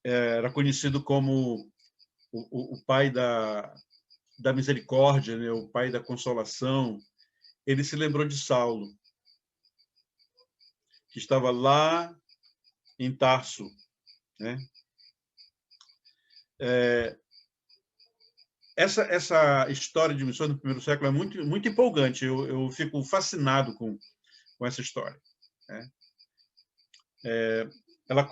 era conhecido como o pai da misericórdia, né? O pai da consolação. Ele se lembrou de Saulo, que estava lá em Tarso, né? Essa história de missões no primeiro século é muito, muito empolgante. Eu fico fascinado com essa história, né? Ela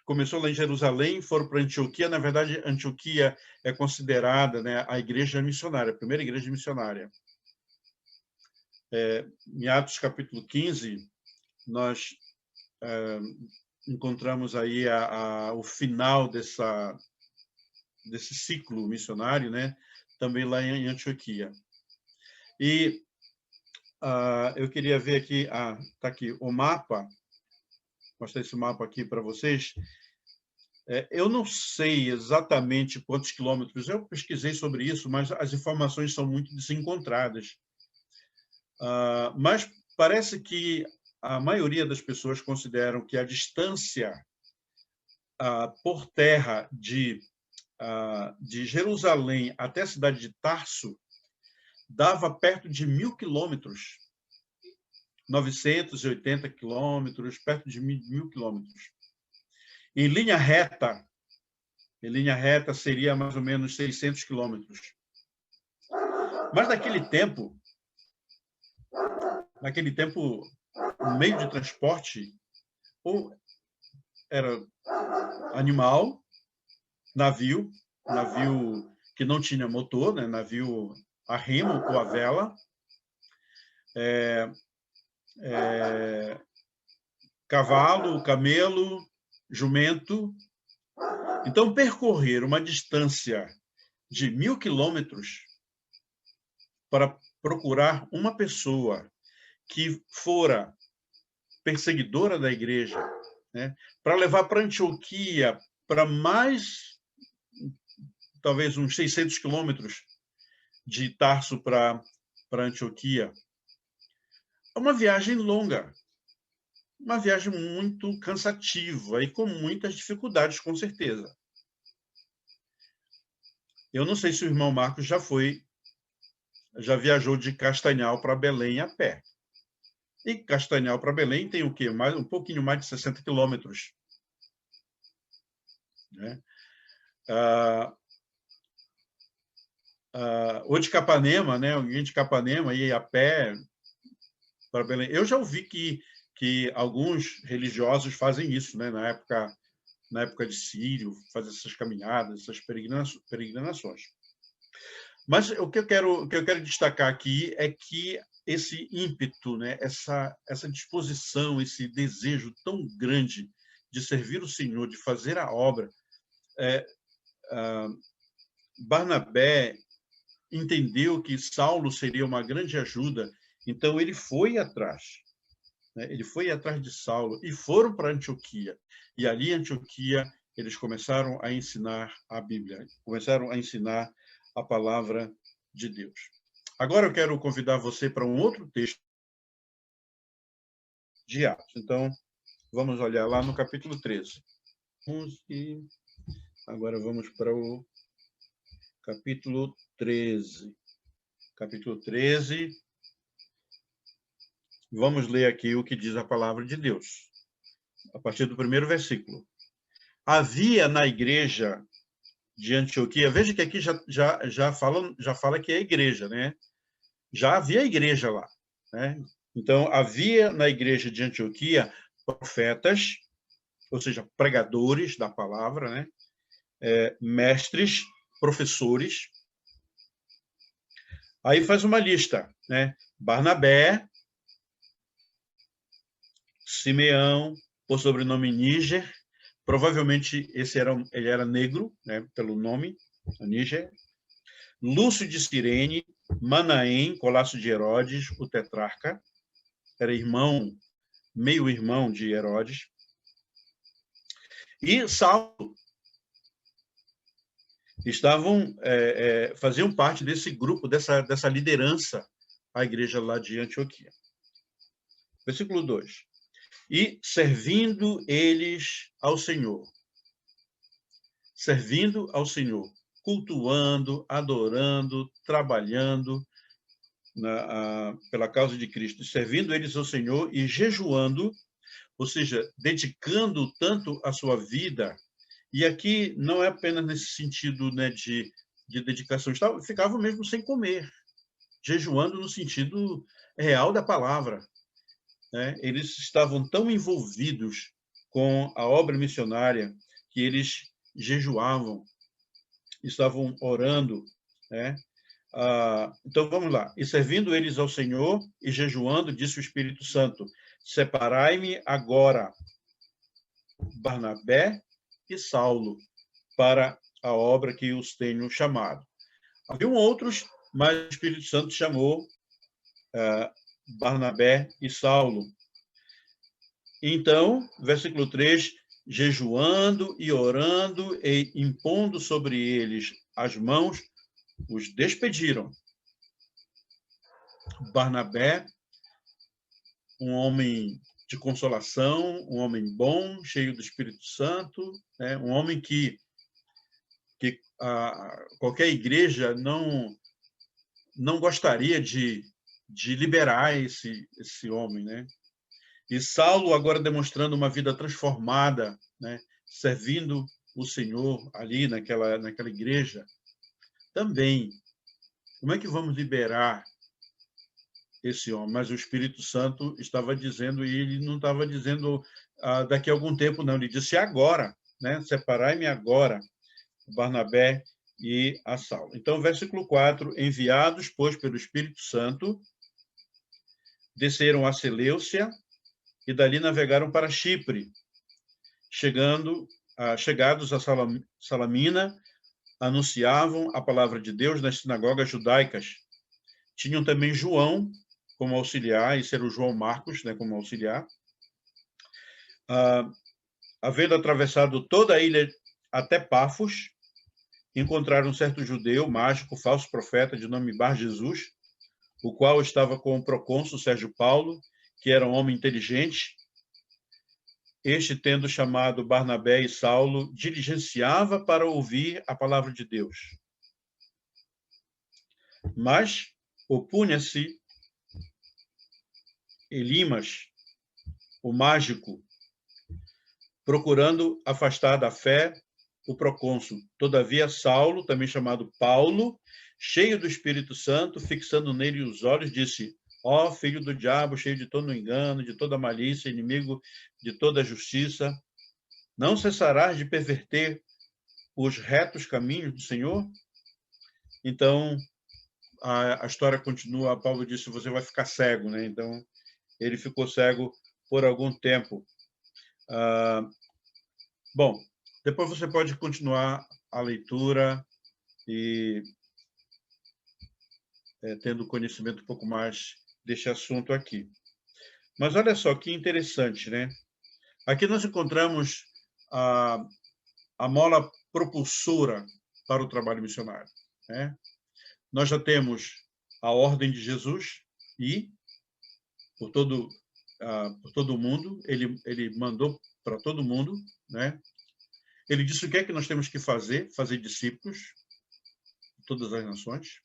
começou lá em Jerusalém, foram para Antioquia. Na verdade, Antioquia é considerada, né, a igreja missionária, a primeira igreja missionária. Em Atos capítulo 15, nós encontramos aí o final desse ciclo missionário, né, também lá em Antioquia. E eu queria ver aqui, está aqui o mapa, mostrar esse mapa aqui para vocês. Eu não sei exatamente quantos quilômetros, eu pesquisei sobre isso, mas as informações são muito desencontradas. Mas parece que a maioria das pessoas consideram que a distância por terra de Jerusalém até a cidade de Tarso dava perto de 1.000 quilômetros, 980 quilômetros, perto de 1.000 quilômetros. Em linha reta seria mais ou menos 600 quilômetros. Mas naquele tempo, o meio de transporte ou era animal, navio que não tinha motor, né? Navio a remo ou a vela, cavalo, camelo, jumento. Então, percorrer uma distância de 1.000 quilômetros para procurar uma pessoa que fora perseguidora da igreja, né, para levar para Antioquia, para mais, talvez, uns 600 quilômetros de Tarso para Antioquia. É uma viagem longa, uma viagem muito cansativa e com muitas dificuldades, com certeza. Eu não sei se o irmão Marcos já viajou de Castanhal para Belém a pé. E Castanhal para Belém tem o quê? Um pouquinho mais de 60 quilômetros. Né? Ou de Capanema, né? Alguém de Capanema ia a pé para Belém. Eu já ouvi que alguns religiosos fazem isso, né? Na época de Sírio, fazem essas caminhadas, essas peregrinações. Mas o que eu quero destacar aqui é que esse ímpeto, né? essa disposição, esse desejo tão grande de servir o Senhor, de fazer a obra, Barnabé entendeu que Saulo seria uma grande ajuda, então ele foi atrás. Ele foi atrás de Saulo e foram para Antioquia. E ali em Antioquia eles começaram a ensinar a Bíblia, começaram a ensinar a palavra de Deus. Agora eu quero convidar você para um outro texto de Atos. Então, vamos olhar lá no capítulo 13. Agora vamos para o capítulo 13. Capítulo 13. Vamos ler aqui o que diz a palavra de Deus, a partir do primeiro versículo. Havia na igreja de Antioquia, veja que aqui já fala que é igreja, né? Já havia igreja lá, né? Então, havia na igreja de Antioquia profetas, ou seja, pregadores da palavra, né? Mestres, professores. Aí faz uma lista, né? Barnabé, Simeão, por sobrenome Níger, provavelmente ele era negro, né, pelo nome, Níger. Lúcio de Cirene, Manaém, Colasso de Herodes, o tetrarca, era meio-irmão de Herodes. E Saulo faziam parte desse grupo, dessa liderança, a igreja lá de Antioquia. Versículo 2. E servindo eles ao Senhor, cultuando, adorando, trabalhando pela causa de Cristo, servindo eles ao Senhor e jejuando, ou seja, dedicando tanto a sua vida, e aqui não é apenas nesse sentido, né, de dedicação, ficavam mesmo sem comer, jejuando no sentido real da palavra. Né? Eles estavam tão envolvidos com a obra missionária que eles jejuavam, estavam orando, né? Então, vamos lá. E servindo eles ao Senhor e jejuando, disse o Espírito Santo, separai-me agora Barnabé e Saulo para a obra que os tenho chamado. Haviam outros, mas o Espírito Santo chamou Barnabé e Saulo. Então, versículo 3, jejuando e orando e impondo sobre eles as mãos, os despediram. Barnabé, um homem de consolação, um homem bom, cheio do Espírito Santo, né? Um homem que qualquer igreja não gostaria de liberar esse homem, né? E Saulo agora demonstrando uma vida transformada, né? Servindo o Senhor ali naquela igreja. Também, como é que vamos liberar esse homem? Mas o Espírito Santo estava dizendo, e ele não estava dizendo daqui a algum tempo, não. Ele disse agora, né? Separai-me agora, Barnabé e a Saulo. Então, versículo 4, enviados, pois, pelo Espírito Santo, desceram a Seleucia e dali navegaram para Chipre. Chegados a Salamina, anunciavam a palavra de Deus nas sinagogas judaicas. Tinham também João como auxiliar, esse era o João Marcos, né, como auxiliar. Havendo atravessado toda a ilha até Pafos, encontraram um certo judeu, mágico, falso profeta, de nome Bar-Jesus, o qual estava com o procônsul Sérgio Paulo, que era um homem inteligente. Este, tendo chamado Barnabé e Saulo, diligenciava para ouvir a palavra de Deus. Mas opunha-se Elimas, o mágico, procurando afastar da fé o procônsul. Todavia, Saulo, também chamado Paulo, cheio do Espírito Santo, fixando nele os olhos, disse: ó filho do diabo, cheio de todo engano, de toda malícia, inimigo de toda justiça, não cessarás de perverter os retos caminhos do Senhor? Então, a história continua. Paulo disse: você vai ficar cego, né? Então, ele ficou cego por algum tempo. Bom, depois você pode continuar a leitura e tendo conhecimento um pouco mais deste assunto aqui. Mas olha só que interessante, né? Aqui nós encontramos a mola propulsora para o trabalho missionário, né? Nós já temos a ordem de Jesus e por todo o mundo, ele mandou para todo mundo, né? Ele disse o que é que nós temos que fazer discípulos de todas as nações.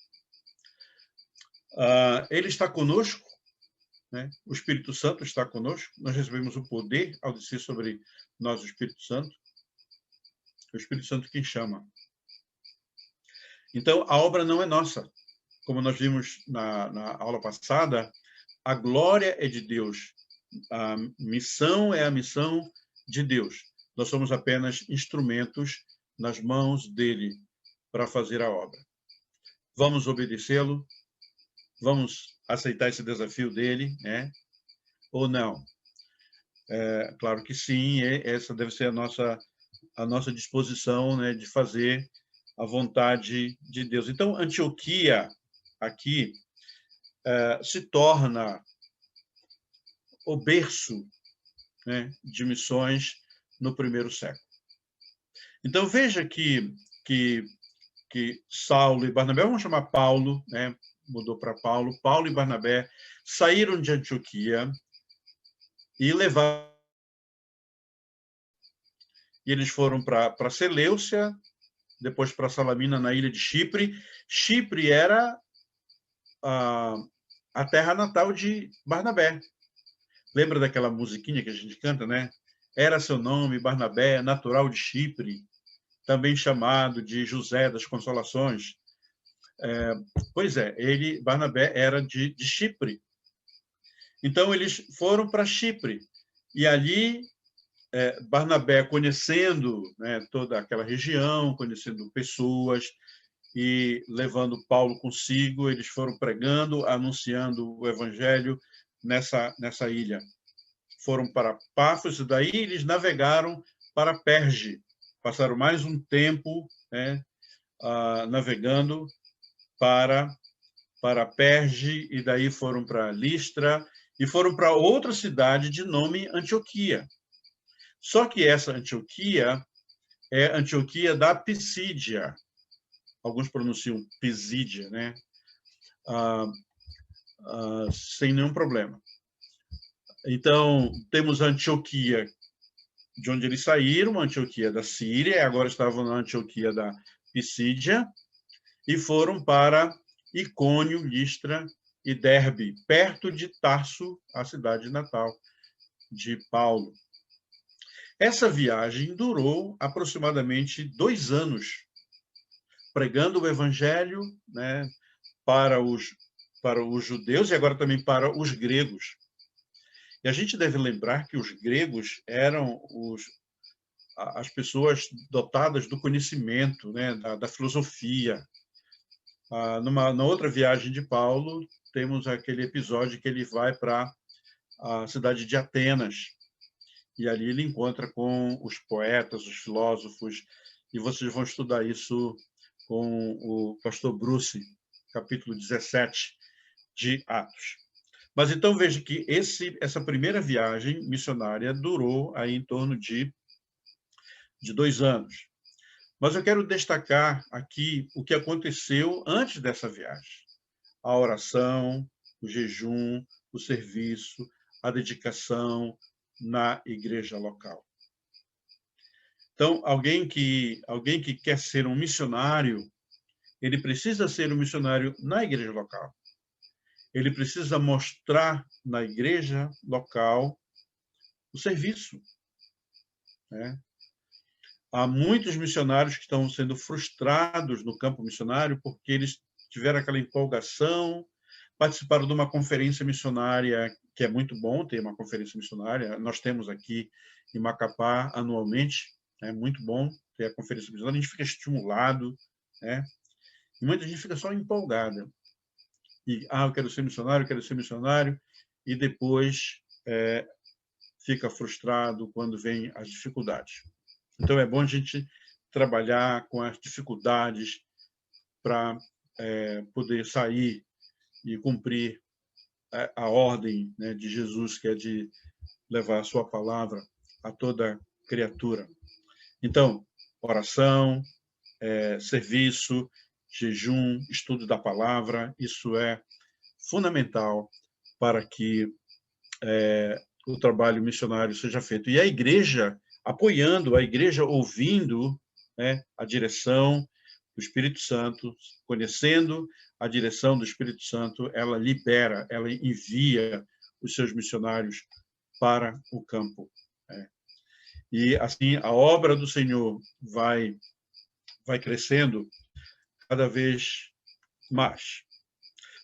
Ele está conosco, né? O Espírito Santo está conosco. Nós recebemos o poder ao descer sobre nós o Espírito Santo. O Espírito Santo quem chama. Então, a obra não é nossa. Como nós vimos na aula passada, a glória é de Deus. A missão é a missão de Deus. Nós somos apenas instrumentos nas mãos dele para fazer a obra. Vamos obedecê-lo? Vamos aceitar esse desafio dele, né? Ou não? Claro que sim, essa deve ser a nossa disposição, né, de fazer a vontade de Deus. Então, Antioquia, aqui, se torna o berço, né, de missões no primeiro século. Então, veja que Saulo e Barnabé, vamos chamar Paulo, né, mudou para Paulo, Paulo e Barnabé saíram de Antioquia e levaram. E eles foram para Seleucia, depois para Salamina, na ilha de Chipre. Chipre era a terra natal de Barnabé. Lembra daquela musiquinha que a gente canta, né? Era seu nome, Barnabé, natural de Chipre, também chamado de José das Consolações. Pois é, Barnabé era de Chipre. Então, eles foram para Chipre. E ali, Barnabé, conhecendo, né, toda aquela região, conhecendo pessoas e levando Paulo consigo, eles foram pregando, anunciando o evangelho nessa ilha. Foram para Pafos e daí eles navegaram para Perge. Passaram mais um tempo, né, navegando para Perge e daí foram para Listra e foram para outra cidade de nome Antioquia. Só que essa Antioquia é Antioquia da Pisídia. Alguns pronunciam Pisídia, né? Sem nenhum problema. Então, temos a Antioquia, de onde eles saíram, a Antioquia da Síria, e agora estavam na Antioquia da Pisídia, e foram para Icônio, Listra e Derbe, perto de Tarso, a cidade natal de Paulo. Essa viagem durou aproximadamente 2 anos, pregando o evangelho, né, para os judeus e agora também para os gregos. E a gente deve lembrar que os gregos eram as pessoas dotadas do conhecimento, né, da filosofia. Na outra viagem de Paulo, temos aquele episódio que ele vai para a cidade de Atenas, e ali ele encontra com os poetas, os filósofos, e vocês vão estudar isso com o pastor Bruce, capítulo 17 de Atos. Mas então veja que essa primeira viagem missionária durou aí em torno de 2 anos. Mas eu quero destacar aqui o que aconteceu antes dessa viagem. A oração, o jejum, o serviço, a dedicação na igreja local. Então, alguém que quer ser um missionário, ele precisa ser um missionário na igreja local. Ele precisa mostrar na igreja local o serviço, né? Há muitos missionários que estão sendo frustrados no campo missionário porque eles tiveram aquela empolgação, participaram de uma conferência missionária, que é muito bom ter uma conferência missionária. Nós temos aqui em Macapá anualmente, é muito bom ter a conferência missionária, a gente fica estimulado, né? E muita gente fica só empolgada. E, eu quero ser missionário, e depois fica frustrado quando vem as dificuldades. Então, é bom a gente trabalhar com as dificuldades para poder sair e cumprir a ordem, né, de Jesus, que é de levar a sua palavra a toda criatura. Então, oração, serviço, jejum, estudo da palavra, isso é fundamental para que o trabalho missionário seja feito. E a igreja apoiando, a igreja ouvindo, né, a direção do Espírito Santo, conhecendo a direção do Espírito Santo, ela libera, ela envia os seus missionários para o campo. E assim a obra do Senhor vai crescendo cada vez mais.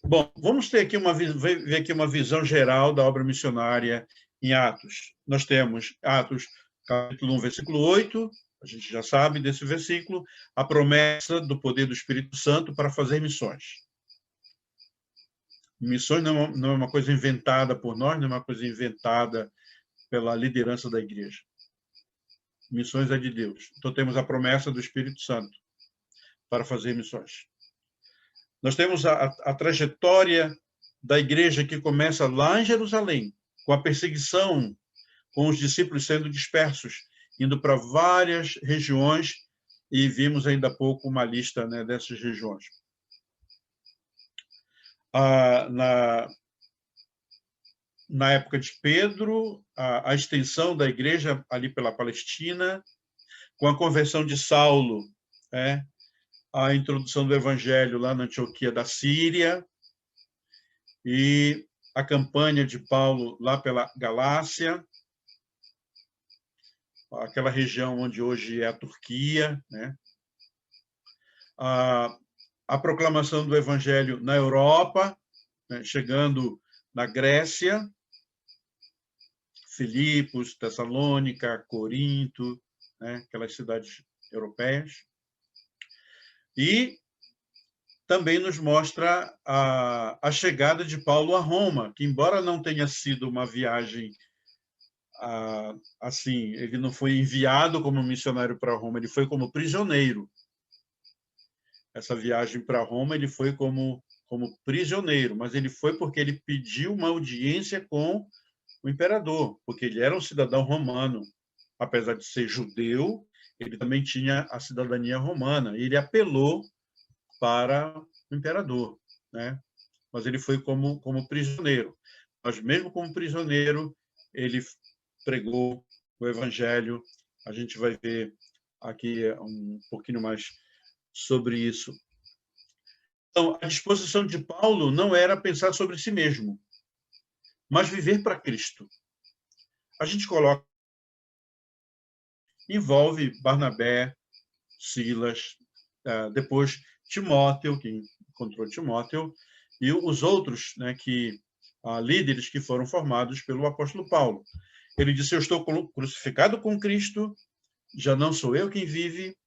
Bom, vamos ter aqui ver aqui uma visão geral da obra missionária em Atos. Nós temos Atos, capítulo 1, versículo 8, a gente já sabe desse versículo, a promessa do poder do Espírito Santo para fazer missões. Missões não é uma coisa inventada por nós, não é uma coisa inventada pela liderança da igreja. Missões é de Deus. Então, temos a promessa do Espírito Santo para fazer missões. Nós temos a trajetória da igreja que começa lá em Jerusalém, com a perseguição, com os discípulos sendo dispersos, indo para várias regiões, e vimos ainda há pouco uma lista, né, dessas regiões. Na época de Pedro, a extensão da igreja ali pela Palestina, com a conversão de Saulo, a introdução do evangelho lá na Antioquia da Síria, e a campanha de Paulo lá pela Galácia, aquela região onde hoje é a Turquia, né? A proclamação do evangelho na Europa, né, chegando na Grécia, Filipos, Tessalônica, Corinto, né, aquelas cidades europeias. E também nos mostra a chegada de Paulo a Roma, que, embora não tenha sido uma viagem assim, ele não foi enviado como missionário para Roma, ele foi como prisioneiro. Essa viagem para Roma, ele foi como prisioneiro, mas ele foi porque ele pediu uma audiência com o imperador, porque ele era um cidadão romano. apesar de ser judeu, ele também tinha a cidadania romana. Ele apelou para o imperador, né? Mas ele foi como prisioneiro. Mas mesmo como prisioneiro, ele pregou o evangelho. A gente vai ver aqui um pouquinho mais sobre isso. Então, a disposição de Paulo não era pensar sobre si mesmo, mas viver para Cristo. A gente envolve Barnabé, Silas, depois Timóteo, que encontrou Timóteo, e os outros, né, líderes que foram formados pelo apóstolo Paulo. Ele disse: eu estou crucificado com Cristo, já não sou eu quem vive,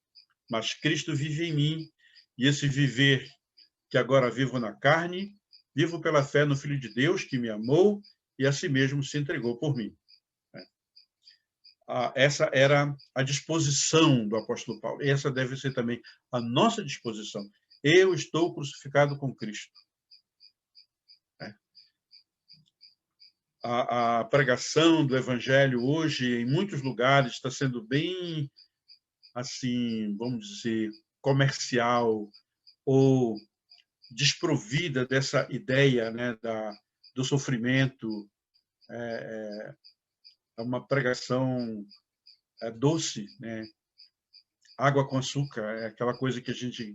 mas Cristo vive em mim, e esse viver que agora vivo na carne, vivo pela fé no Filho de Deus, que me amou e a si mesmo se entregou por mim. Essa era a disposição do apóstolo Paulo. E essa deve ser também a nossa disposição. Eu estou crucificado com Cristo. A pregação do evangelho hoje, em muitos lugares, está sendo bem, assim, vamos dizer, comercial ou desprovida dessa ideia, né, do sofrimento. É uma pregação doce, né? Água com açúcar, é aquela coisa que a gente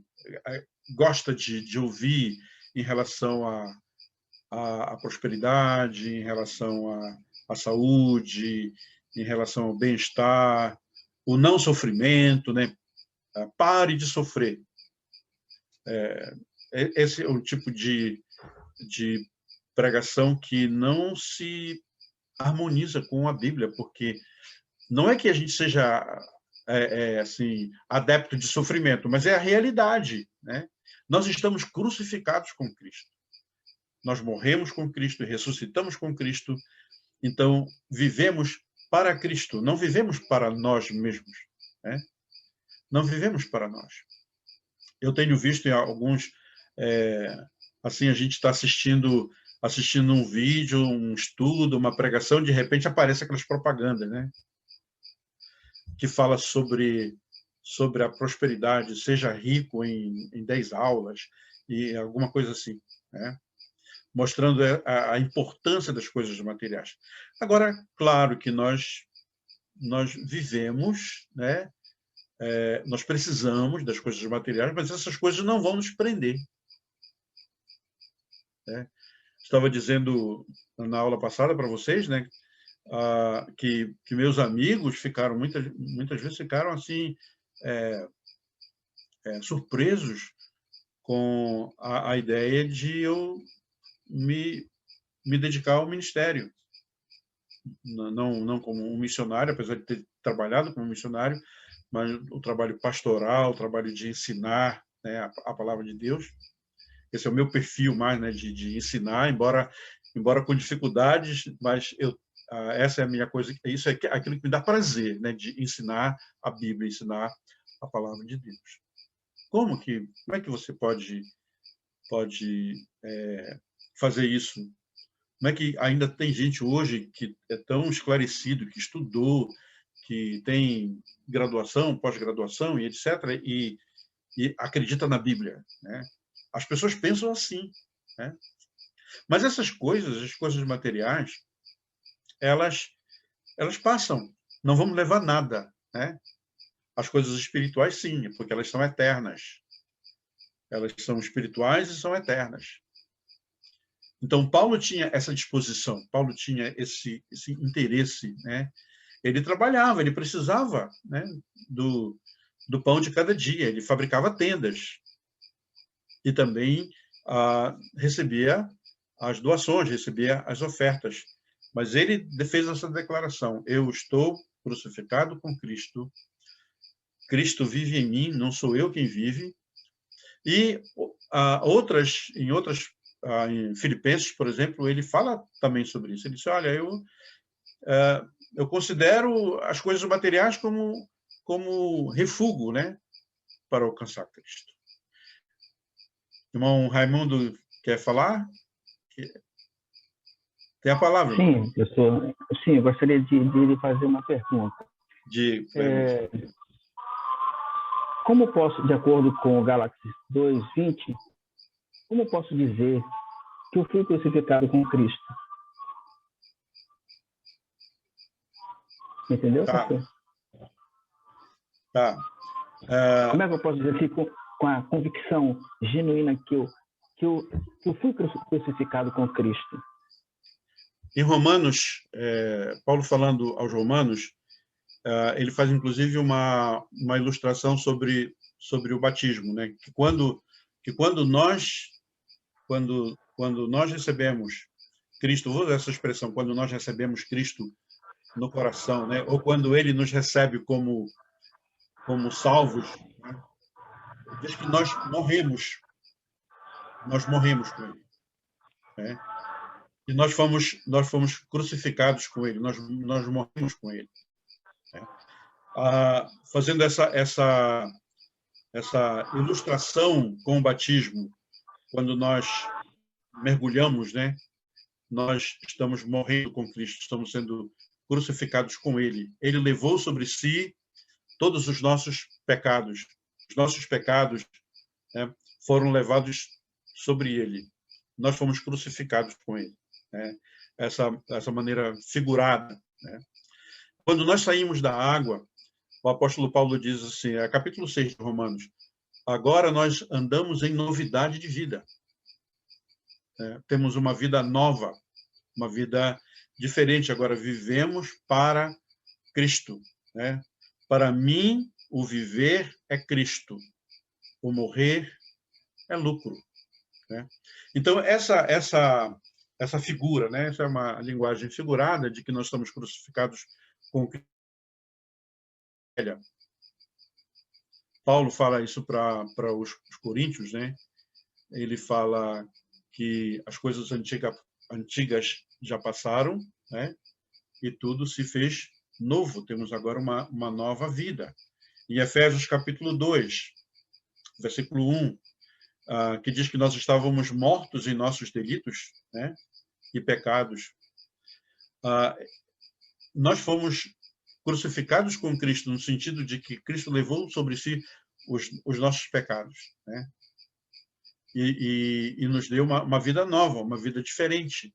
gosta de ouvir em relação à prosperidade, em relação à saúde, em relação ao bem-estar, o não sofrimento, né? Pare de sofrer. Esse é um tipo de pregação que não se harmoniza com a Bíblia, porque não é que a gente seja assim, adepto de sofrimento, mas é a realidade, né? Nós estamos crucificados com Cristo. Nós morremos com Cristo e ressuscitamos com Cristo. Então, vivemos para Cristo, não vivemos para nós mesmos, né? Não vivemos para nós. Eu tenho visto em alguns... assim, a gente está assistindo um vídeo, um estudo, uma pregação, de repente aparece aquelas propagandas, né? Que fala sobre a prosperidade, seja rico em 10 aulas, e alguma coisa assim, né? Mostrando a importância das coisas materiais. Agora, claro que nós vivemos, né? Nós precisamos das coisas materiais, mas essas coisas não vão nos prender, né? Estava dizendo na aula passada para vocês, né, que meus amigos ficaram, muitas vezes ficaram assim, surpresos com a ideia de eu me dedicar ao ministério. Não como um missionário, apesar de ter trabalhado como missionário, mas o trabalho pastoral, o trabalho de ensinar, né, a palavra de Deus. Esse é o meu perfil mais, né, de ensinar, embora com dificuldades, mas essa é a minha coisa, isso é aquilo que me dá prazer, né, de ensinar a Bíblia, ensinar a palavra de Deus. Como é que você pode fazer isso? Como é que ainda tem gente hoje que é tão esclarecido, que estudou, que tem graduação, pós-graduação e etc., e acredita na Bíblia, né? As pessoas pensam assim, né? Mas essas coisas, as coisas materiais, elas passam, não vamos levar nada, né? As coisas espirituais, sim, porque elas são eternas. Elas são espirituais e são eternas. Então, Paulo tinha essa disposição, Paulo tinha esse interesse, né? Ele trabalhava, ele precisava, né, do pão de cada dia, ele fabricava tendas e também recebia as doações, recebia as ofertas. Mas ele fez essa declaração: eu estou crucificado com Cristo, Cristo vive em mim, não sou eu quem vive. E em Filipenses, por exemplo, ele fala também sobre isso. Ele diz: olha, eu considero as coisas materiais como refúgio, né, para alcançar Cristo. Irmão Raimundo, quer falar? Tem a palavra. Sim, eu gostaria de lhe fazer uma pergunta. Como posso, de acordo com o Gálatas 2:20, como posso dizer que eu fui crucificado com Cristo? Entendeu, pastor? Tá. Como é que eu posso dizer assim, com a convicção genuína que eu fui crucificado com Cristo? Em Romanos, Paulo falando aos Romanos, ele faz inclusive uma ilustração sobre o batismo, né? Que quando nós recebemos Cristo, vou usar essa expressão, quando nós recebemos Cristo no coração, né? Ou quando ele nos recebe como salvos, né? Diz que nós morremos com ele, né? E nós fomos crucificados com ele, nós morremos com ele, né? Fazendo essa ilustração com o batismo, quando nós mergulhamos, né? Nós estamos morrendo com Cristo, estamos sendo crucificados com ele. Ele levou sobre si todos os nossos pecados. Os nossos pecados, né, foram levados sobre ele. Nós fomos crucificados com ele, né? Essa maneira figurada, né? Quando nós saímos da água, o apóstolo Paulo diz assim, capítulo 6 de Romanos, agora nós andamos em novidade de vida. Temos uma vida nova, uma vida diferente. Agora vivemos para Cristo, né? Para mim, o viver é Cristo. O morrer é lucro, né? Então, essa figura, né? Essa é uma linguagem figurada de que nós estamos crucificados com Cristo. Paulo fala isso para os coríntios, né? Ele fala que as coisas antigas já passaram, né? E tudo se fez novo. Temos agora uma nova vida. Em Efésios capítulo 2, versículo 1, que diz que nós estávamos mortos em nossos delitos, né? E pecados. Nós fomos crucificados com Cristo, no sentido de que Cristo levou sobre si os nossos pecados, né? E nos deu uma vida nova, uma vida diferente.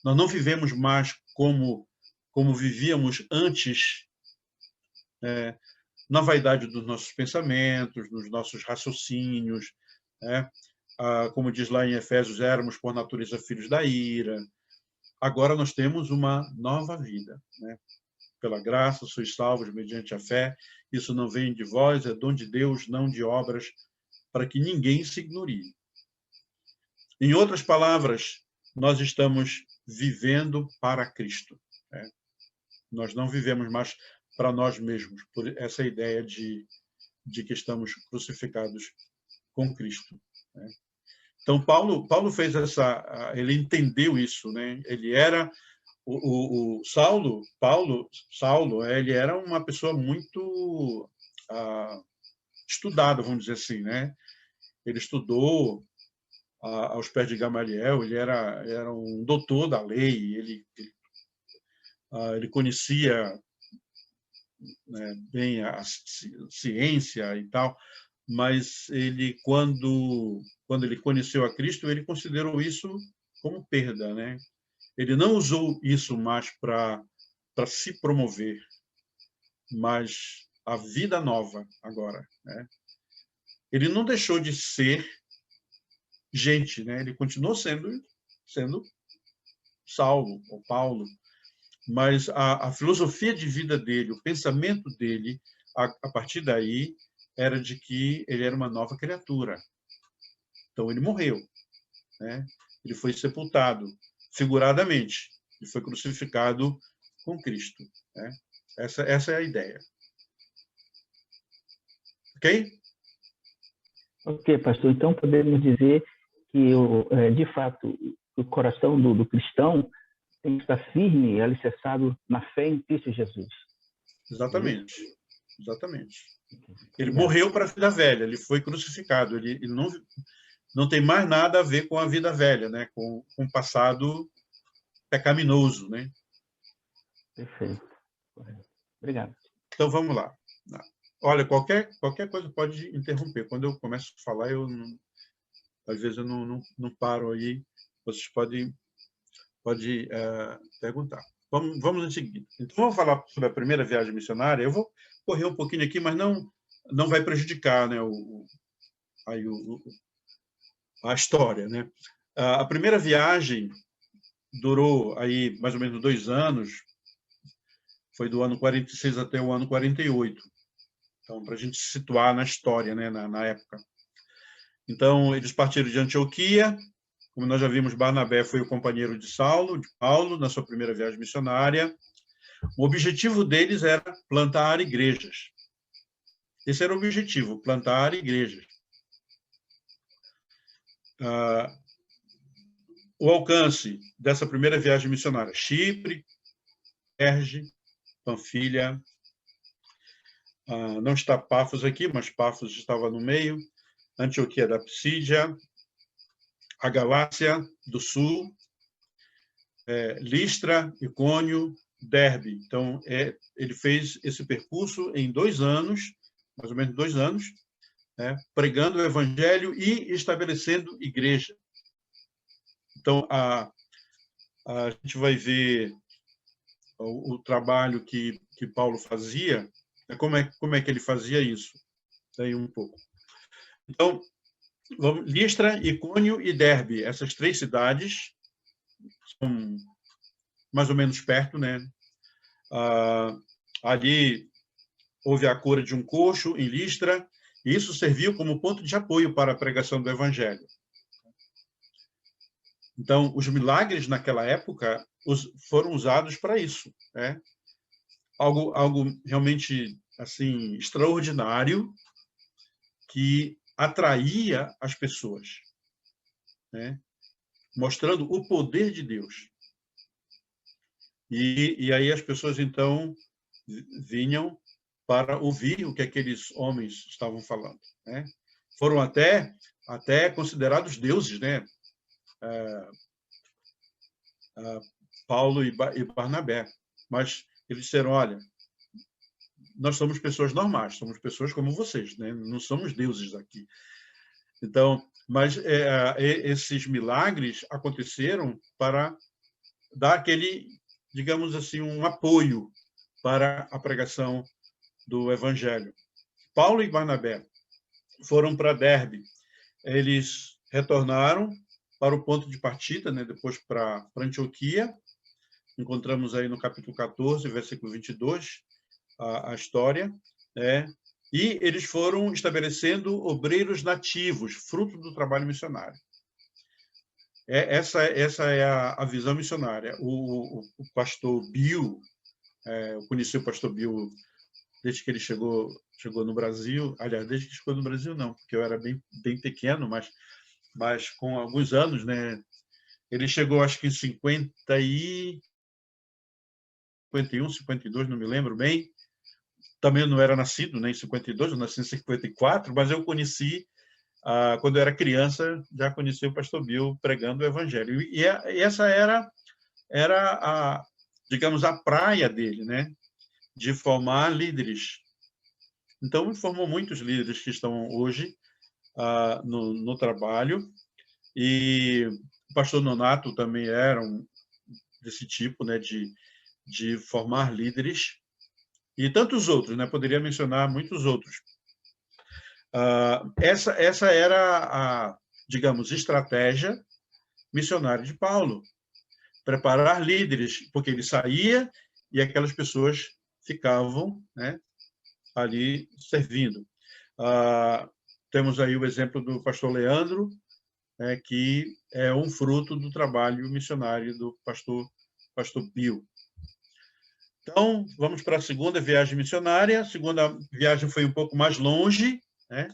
Nós não vivemos mais como vivíamos antes, na vaidade dos nossos pensamentos, nos nossos raciocínios, né? Como diz lá em Efésios, éramos por natureza filhos da ira. Agora nós temos uma nova vida, né? Pela graça sois salvos mediante a fé. Isso não vem de vós, é dom de Deus, não de obras, para que ninguém se glorie. Em outras palavras, nós estamos vivendo para Cristo, né? Nós não vivemos mais para nós mesmos, por essa ideia de que estamos crucificados com Cristo, né? Então, Paulo fez ele entendeu isso, né? Ele era Saulo, ele era uma pessoa muito estudada, vamos dizer assim, né? Ele estudou aos pés de Gamaliel, ele era um doutor da lei, ele conhecia, né, bem a ciência e tal, mas ele, quando ele conheceu a Cristo, ele considerou isso como perda, né? Ele não usou isso mais para se promover, mas a vida nova agora, né? Ele não deixou de ser gente, né? Ele continuou sendo Saulo ou Paulo, mas a filosofia de vida dele, o pensamento dele, a partir daí, era de que ele era uma nova criatura. Então, ele morreu, né? Ele foi sepultado, figuradamente. Ele foi crucificado com Cristo, né? Essa é a ideia. Ok? Ok, pastor. Então, podemos dizer que, de fato, o coração do cristão tem que estar firme e alicerçado na fé em Cristo Jesus. Exatamente. Exatamente. Ele morreu para a vida velha, ele foi crucificado. Ele não tem mais nada a ver com a vida velha, né? Com o passado pecaminoso, né? Perfeito. Obrigado. Então, vamos lá. Olha, qualquer coisa pode interromper. Quando eu começo a falar, às vezes eu não paro aí. Vocês podem perguntar. Vamos em seguida. Então, vamos falar sobre a primeira viagem missionária. Eu vou correr um pouquinho aqui, mas não vai prejudicar, né, a história, né? A primeira viagem durou aí mais ou menos 2 anos, foi do ano 46 até o ano 48. Então, para a gente se situar na história, né, na época. Então, eles partiram de Antioquia. Como nós já vimos, Barnabé foi o companheiro de Paulo, na sua primeira viagem missionária. O objetivo deles era plantar igrejas. Esse era o objetivo, plantar igrejas. O alcance dessa primeira viagem missionária: Chipre, Perge, Panfilha. Não está Pafos aqui, mas Pafos estava no meio. Antioquia da Psídia, a Galácia do Sul, Listra, Icônio, Derbe. Então, ele fez esse percurso em 2 anos, mais ou menos 2 anos, pregando o evangelho e estabelecendo igreja. Então, a gente vai ver o trabalho que Paulo fazia, como é que ele fazia isso. Daí um pouco. Então, Listra, Icônio e Derbe, essas 3 cidades são mais ou menos perto, né? Ali houve a cura de um coxo em Listra, e isso serviu como ponto de apoio para a pregação do evangelho. Então, os milagres naquela época foram usados para isso, né? Algo realmente assim extraordinário, que atraía as pessoas, né? Mostrando o poder de Deus. E aí as pessoas, então, vinham para ouvir o que aqueles homens estavam falando, né? Foram até considerados deuses, né? Paulo e Barnabé. Mas eles disseram, olha, nós somos pessoas normais, somos pessoas como vocês, né? Não somos deuses aqui. Então, mas esses milagres aconteceram para dar aquele, digamos assim, um apoio para a pregação do evangelho. Paulo e Barnabé foram para Derbe. Eles retornaram para o ponto de partida, né, depois para Antioquia. Encontramos aí no capítulo 14, versículo 22, a história, né? E eles foram estabelecendo obreiros nativos, fruto do trabalho missionário. Essa é a visão missionária. O pastor Bill, eu conheci o pastor Bill desde que ele chegou no Brasil. Aliás, desde que chegou no Brasil, não, porque eu era bem pequeno, mas com alguns anos, né? Ele chegou, acho que em 51, 52, não me lembro bem. Também não era nascido, né, em 52, eu nasci em 54, mas eu conheci, quando eu era criança, já conheci o pastor Bill pregando o evangelho. E essa era digamos, a praia dele, né, de formar líderes. Então, ele formou muitos líderes que estão hoje no trabalho. E o pastor Nonato também era desse tipo, né, de formar líderes. E tantos outros, né? Poderia mencionar muitos outros. Essa era digamos, estratégia missionária de Paulo. Preparar líderes, porque ele saía e aquelas pessoas ficavam, né, ali servindo. Temos aí o exemplo do pastor Leandro, que é um fruto do trabalho missionário do pastor Bill. Então, vamos para a segunda viagem missionária. A segunda viagem foi um pouco mais longe, né?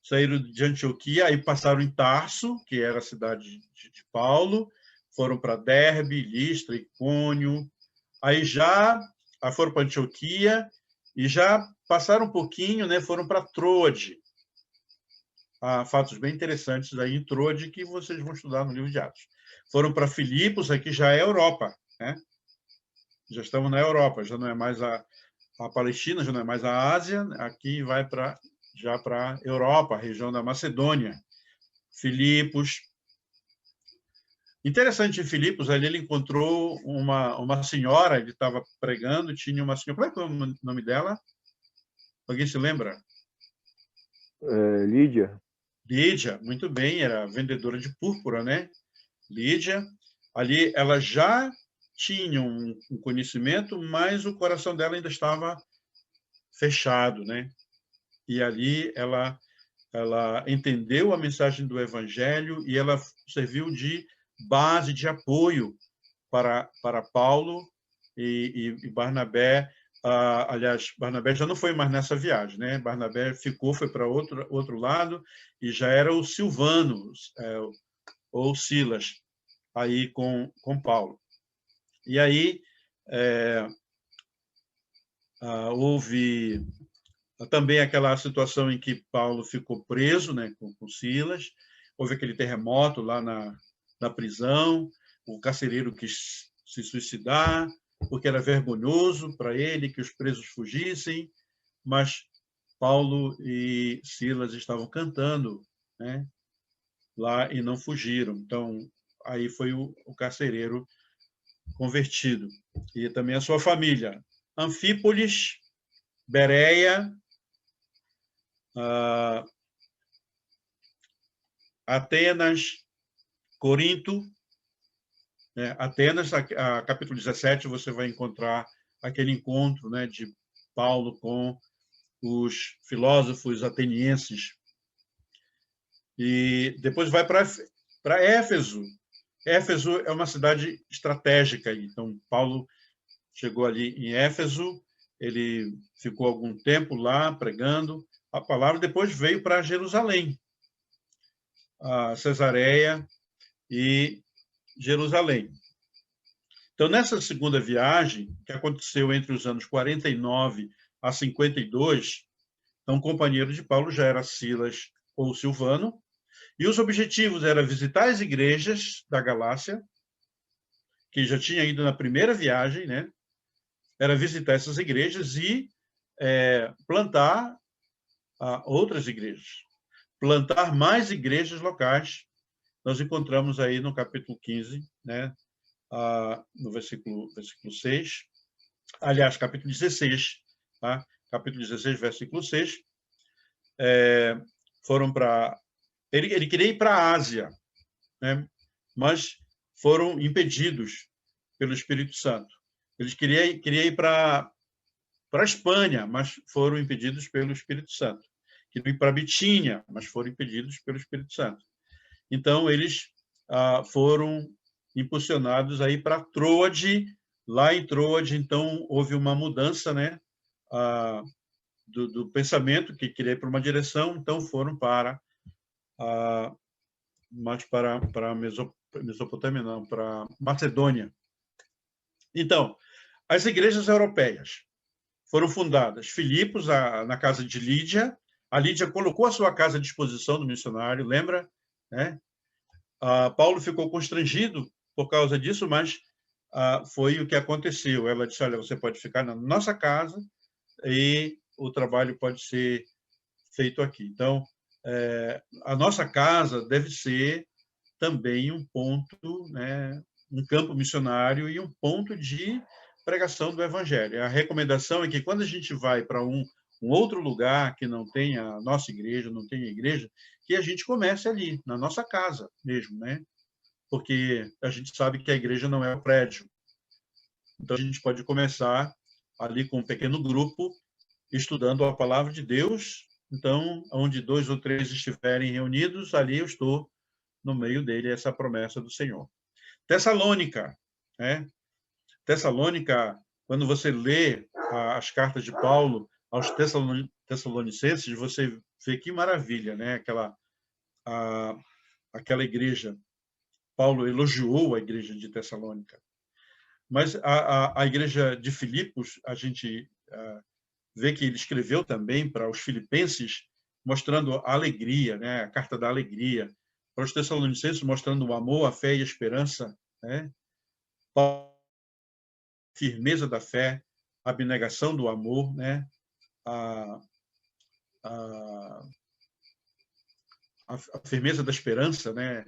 Saíram de Antioquia, aí passaram em Tarso, que era a cidade de Paulo, foram para Derbe, Listra, Icônio, aí já foram para Antioquia e já passaram um pouquinho, né? Foram para Troade. Fatos bem interessantes aí em Troade que vocês vão estudar no livro de Atos. Foram para Filipos, aqui já é Europa, né? Já estamos na Europa, já não é mais a Palestina, já não é mais a Ásia, aqui vai já para a Europa, a região da Macedônia. Filipos. Interessante, em Filipos, ali ele encontrou uma senhora, ele estava pregando, tinha uma senhora, como é que é o nome dela? Alguém se lembra? Lídia. Lídia, muito bem, era vendedora de púrpura, né? Lídia, ali ela já tinha um conhecimento, mas o coração dela ainda estava fechado, né? E ali ela entendeu a mensagem do Evangelho e ela serviu de base, de apoio para Paulo e Barnabé. Aliás, Barnabé já não foi mais nessa viagem, né? Barnabé foi para outro lado e já era o Silvano, ou Silas, aí com Paulo. E aí houve também aquela situação em que Paulo ficou preso, né, com Silas. Houve aquele terremoto lá na prisão. O carcereiro quis se suicidar, porque era vergonhoso para ele que os presos fugissem, mas Paulo e Silas estavam cantando, né, lá e não fugiram. Então, aí foi o carcereiro convertido. E também a sua família. Anfípolis, Bereia, Atenas, Corinto. Atenas, capítulo 17, você vai encontrar aquele encontro, né, de Paulo com os filósofos atenienses. E depois vai para Éfeso. Éfeso é uma cidade estratégica. Então, Paulo chegou ali em Éfeso, ele ficou algum tempo lá pregando a palavra, depois veio para Jerusalém, a Cesareia e Jerusalém. Então, nessa segunda viagem, que aconteceu entre os anos 49 a 52, então, o companheiro de Paulo já era Silas ou Silvano, e os objetivos eram visitar as igrejas da Galácia, que já tinha ido na primeira viagem, né? Era visitar essas igrejas e plantar outras igrejas, plantar mais igrejas locais. Nós encontramos aí no capítulo 15, né? No versículo 6, aliás, capítulo 16, tá? Capítulo 16, versículo 6, foram para... Ele queria ir para a Ásia, né? Mas foram impedidos pelo Espírito Santo. Eles queriam ir para a Espanha, mas foram impedidos pelo Espírito Santo. Queriam ir para a Bitínia, mas foram impedidos pelo Espírito Santo. Então, eles foram impulsionados aí para Troade. Lá em Troade, então, houve uma mudança, né, do pensamento, que queria ir para uma direção, então foram para Mesopotâmia, não, para Macedônia. Então, as igrejas europeias foram fundadas. Filipos, na casa de Lídia. A Lídia colocou a sua casa à disposição do missionário, lembra? Né? Paulo ficou constrangido por causa disso, mas foi o que aconteceu. Ela disse, olha, você pode ficar na nossa casa e o trabalho pode ser feito aqui. Então, a nossa casa deve ser também um ponto, né, um campo missionário e um ponto de pregação do Evangelho. A recomendação é que quando a gente vai para um outro lugar que não tem a nossa igreja, não tem a igreja, que a gente comece ali, na nossa casa mesmo, né? Porque a gente sabe que a igreja não é o prédio. Então, a gente pode começar ali com um pequeno grupo, estudando a palavra de Deus. Então, onde 2 ou 3 estiverem reunidos, ali eu estou no meio dele, essa promessa do Senhor. Tessalônica, né? Tessalônica, quando você lê as cartas de Paulo aos Tessalonicenses, você vê que maravilha, né? Aquela igreja. Paulo elogiou a igreja de Tessalônica. Mas a igreja de Filipos, a gente vê que ele escreveu também para os filipenses, mostrando a alegria, né? A carta da alegria. Para os Tessalonicenses, mostrando o amor, a fé e a esperança, né? A firmeza da fé, abnegação do amor, né? a, a firmeza da esperança, né?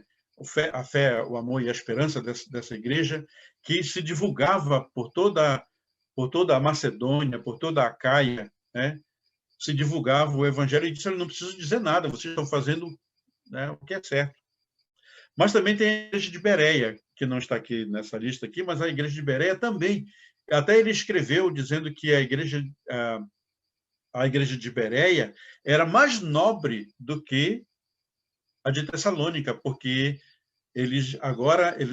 A fé, o amor e a esperança dessa igreja, que se divulgava por toda a Macedônia, por toda a Acaia, né? Se divulgava o evangelho e disse: "Eu não preciso dizer nada, vocês estão fazendo, né, o que é certo". Mas também tem a igreja de Bereia, que não está aqui nessa lista aqui, mas a igreja de Bereia também. Até ele escreveu dizendo que a igreja de Bereia era mais nobre do que a de Tessalônica, porque eles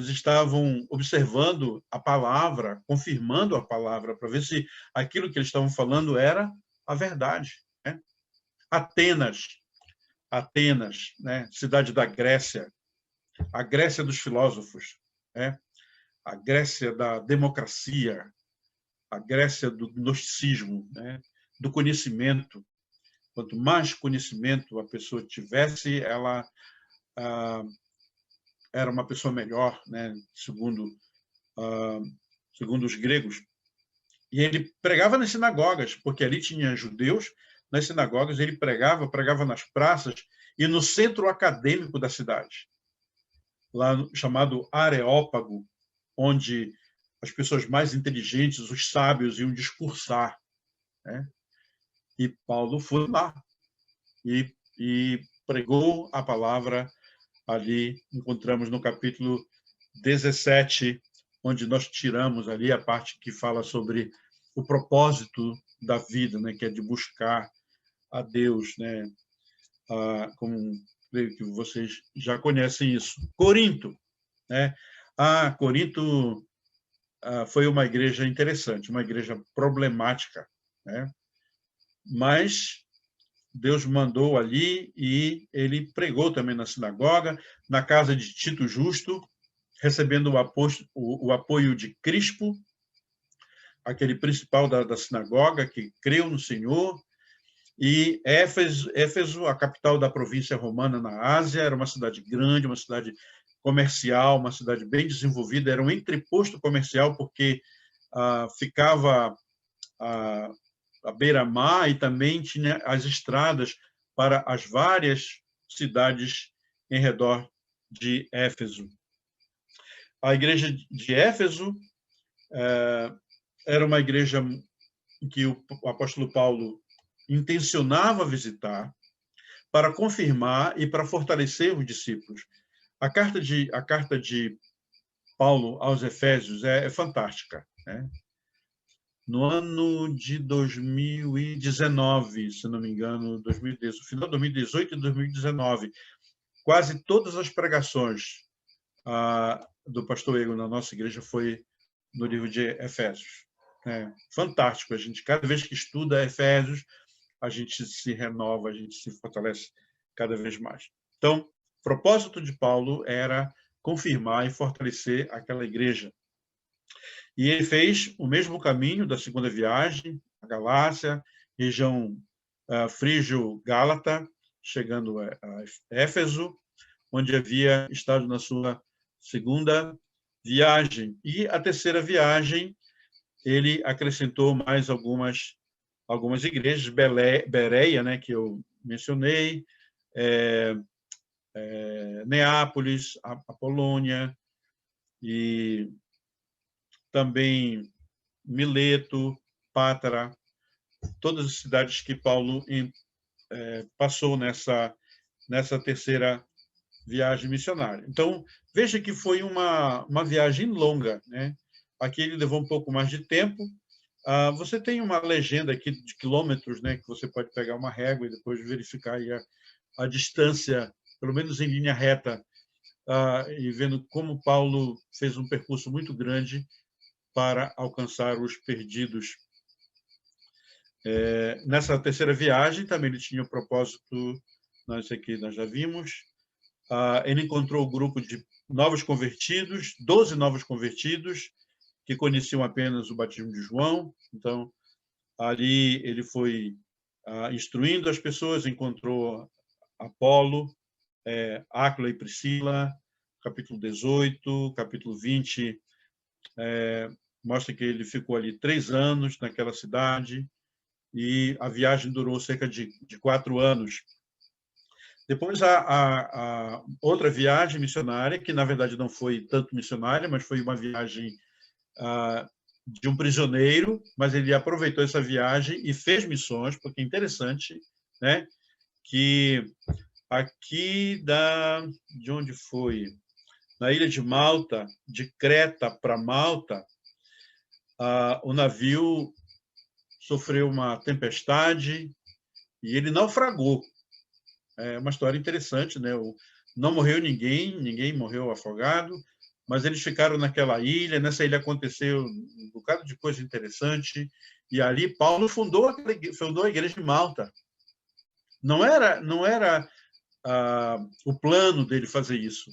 estavam observando a palavra, confirmando a palavra, para ver se aquilo que eles estavam falando era a verdade, né? Atenas, né? Cidade da Grécia, a Grécia dos filósofos, né? A Grécia da democracia, a Grécia do gnosticismo, né? Do conhecimento. Quanto mais conhecimento a pessoa tivesse, ela era uma pessoa melhor, né? Segundo os gregos. E ele pregava nas sinagogas, porque ali tinha judeus. Nas sinagogas ele pregava nas praças e no centro acadêmico da cidade, lá chamado Areópago, onde as pessoas mais inteligentes, os sábios, iam discursar, né? E Paulo foi lá e pregou a palavra. Ali encontramos no capítulo 17, onde nós tiramos ali a parte que fala sobre o propósito da vida, né, que é de buscar a Deus, né? Como creio que vocês já conhecem isso. Corinto, né? Corinto foi uma igreja interessante, uma igreja problemática, né? Mas Deus mandou ali e ele pregou também na sinagoga, na casa de Tito Justo, recebendo o apoio de Crispo, aquele principal da sinagoga que creu no Senhor. E Éfeso, a capital da província romana na Ásia, era uma cidade grande, uma cidade comercial, uma cidade bem desenvolvida, era um entreposto comercial, porque ficava à beira-mar e também tinha as estradas para as várias cidades em redor de Éfeso. A igreja de Éfeso era uma igreja que o apóstolo Paulo intencionava visitar para confirmar e para fortalecer os discípulos. A carta de Paulo aos Efésios é fantástica, né? No ano de 2019, se não me engano, 2010, no final de 2018 e 2019, quase todas as pregações do pastor Ego na nossa igreja foi no livro de Efésios. Fantástico. A gente, cada vez que estuda Efésios, a gente se renova, a gente se fortalece cada vez mais. Então, o propósito de Paulo era confirmar e fortalecer aquela igreja. E ele fez o mesmo caminho da segunda viagem, a Galácia, região frígio-gálata, chegando a Éfeso, onde havia estado na sua segunda viagem. E a terceira viagem, ele acrescentou mais algumas igrejas, Bereia, né, que eu mencionei, Neápolis, Apolônia, e também Mileto, Pátara, todas as cidades que Paulo passou nessa terceira viagem missionária. Então, veja que foi uma viagem longa, né? Aqui ele levou um pouco mais de tempo. Você tem uma legenda aqui de quilômetros, né, que você pode pegar uma régua e depois verificar aí a distância, pelo menos em linha reta, e vendo como Paulo fez um percurso muito grande para alcançar os perdidos. Nessa terceira viagem, também ele tinha o propósito, isso aqui nós já vimos, ele encontrou o grupo de novos convertidos, 12 novos convertidos, que conheciam apenas o batismo de João. Então, ali ele foi instruindo as pessoas, encontrou Apolo, Áquila e Priscila, capítulo 18, capítulo 20, mostra que ele ficou ali 3 anos naquela cidade, e a viagem durou cerca de 4 anos. Depois, a outra viagem missionária, que na verdade não foi tanto missionária, mas foi uma viagem de um prisioneiro, mas ele aproveitou essa viagem e fez missões, porque é interessante, né, que aqui de onde foi? Na ilha de Malta, de Creta para Malta, o navio sofreu uma tempestade e ele naufragou. É uma história interessante, né? Não morreu ninguém morreu afogado, mas eles ficaram naquela ilha. Nessa ilha aconteceu um bocado de coisa interessante, e ali Paulo fundou a igreja de Malta. Não era o plano dele fazer isso.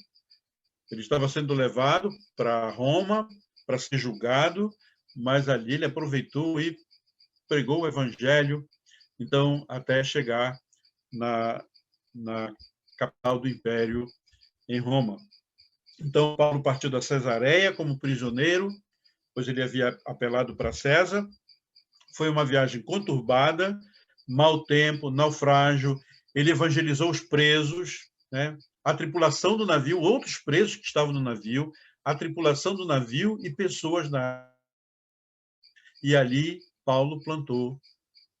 Ele estava sendo levado para Roma para ser julgado, mas ali ele aproveitou e pregou o evangelho, então, até chegar na capital do Império, em Roma. Então, Paulo partiu da Cesareia como prisioneiro, pois ele havia apelado para César. Foi uma viagem conturbada, mau tempo, naufrágio. Ele evangelizou os presos, né? A tripulação do navio, outros presos que estavam no navio, a tripulação do navio e pessoas E ali Paulo plantou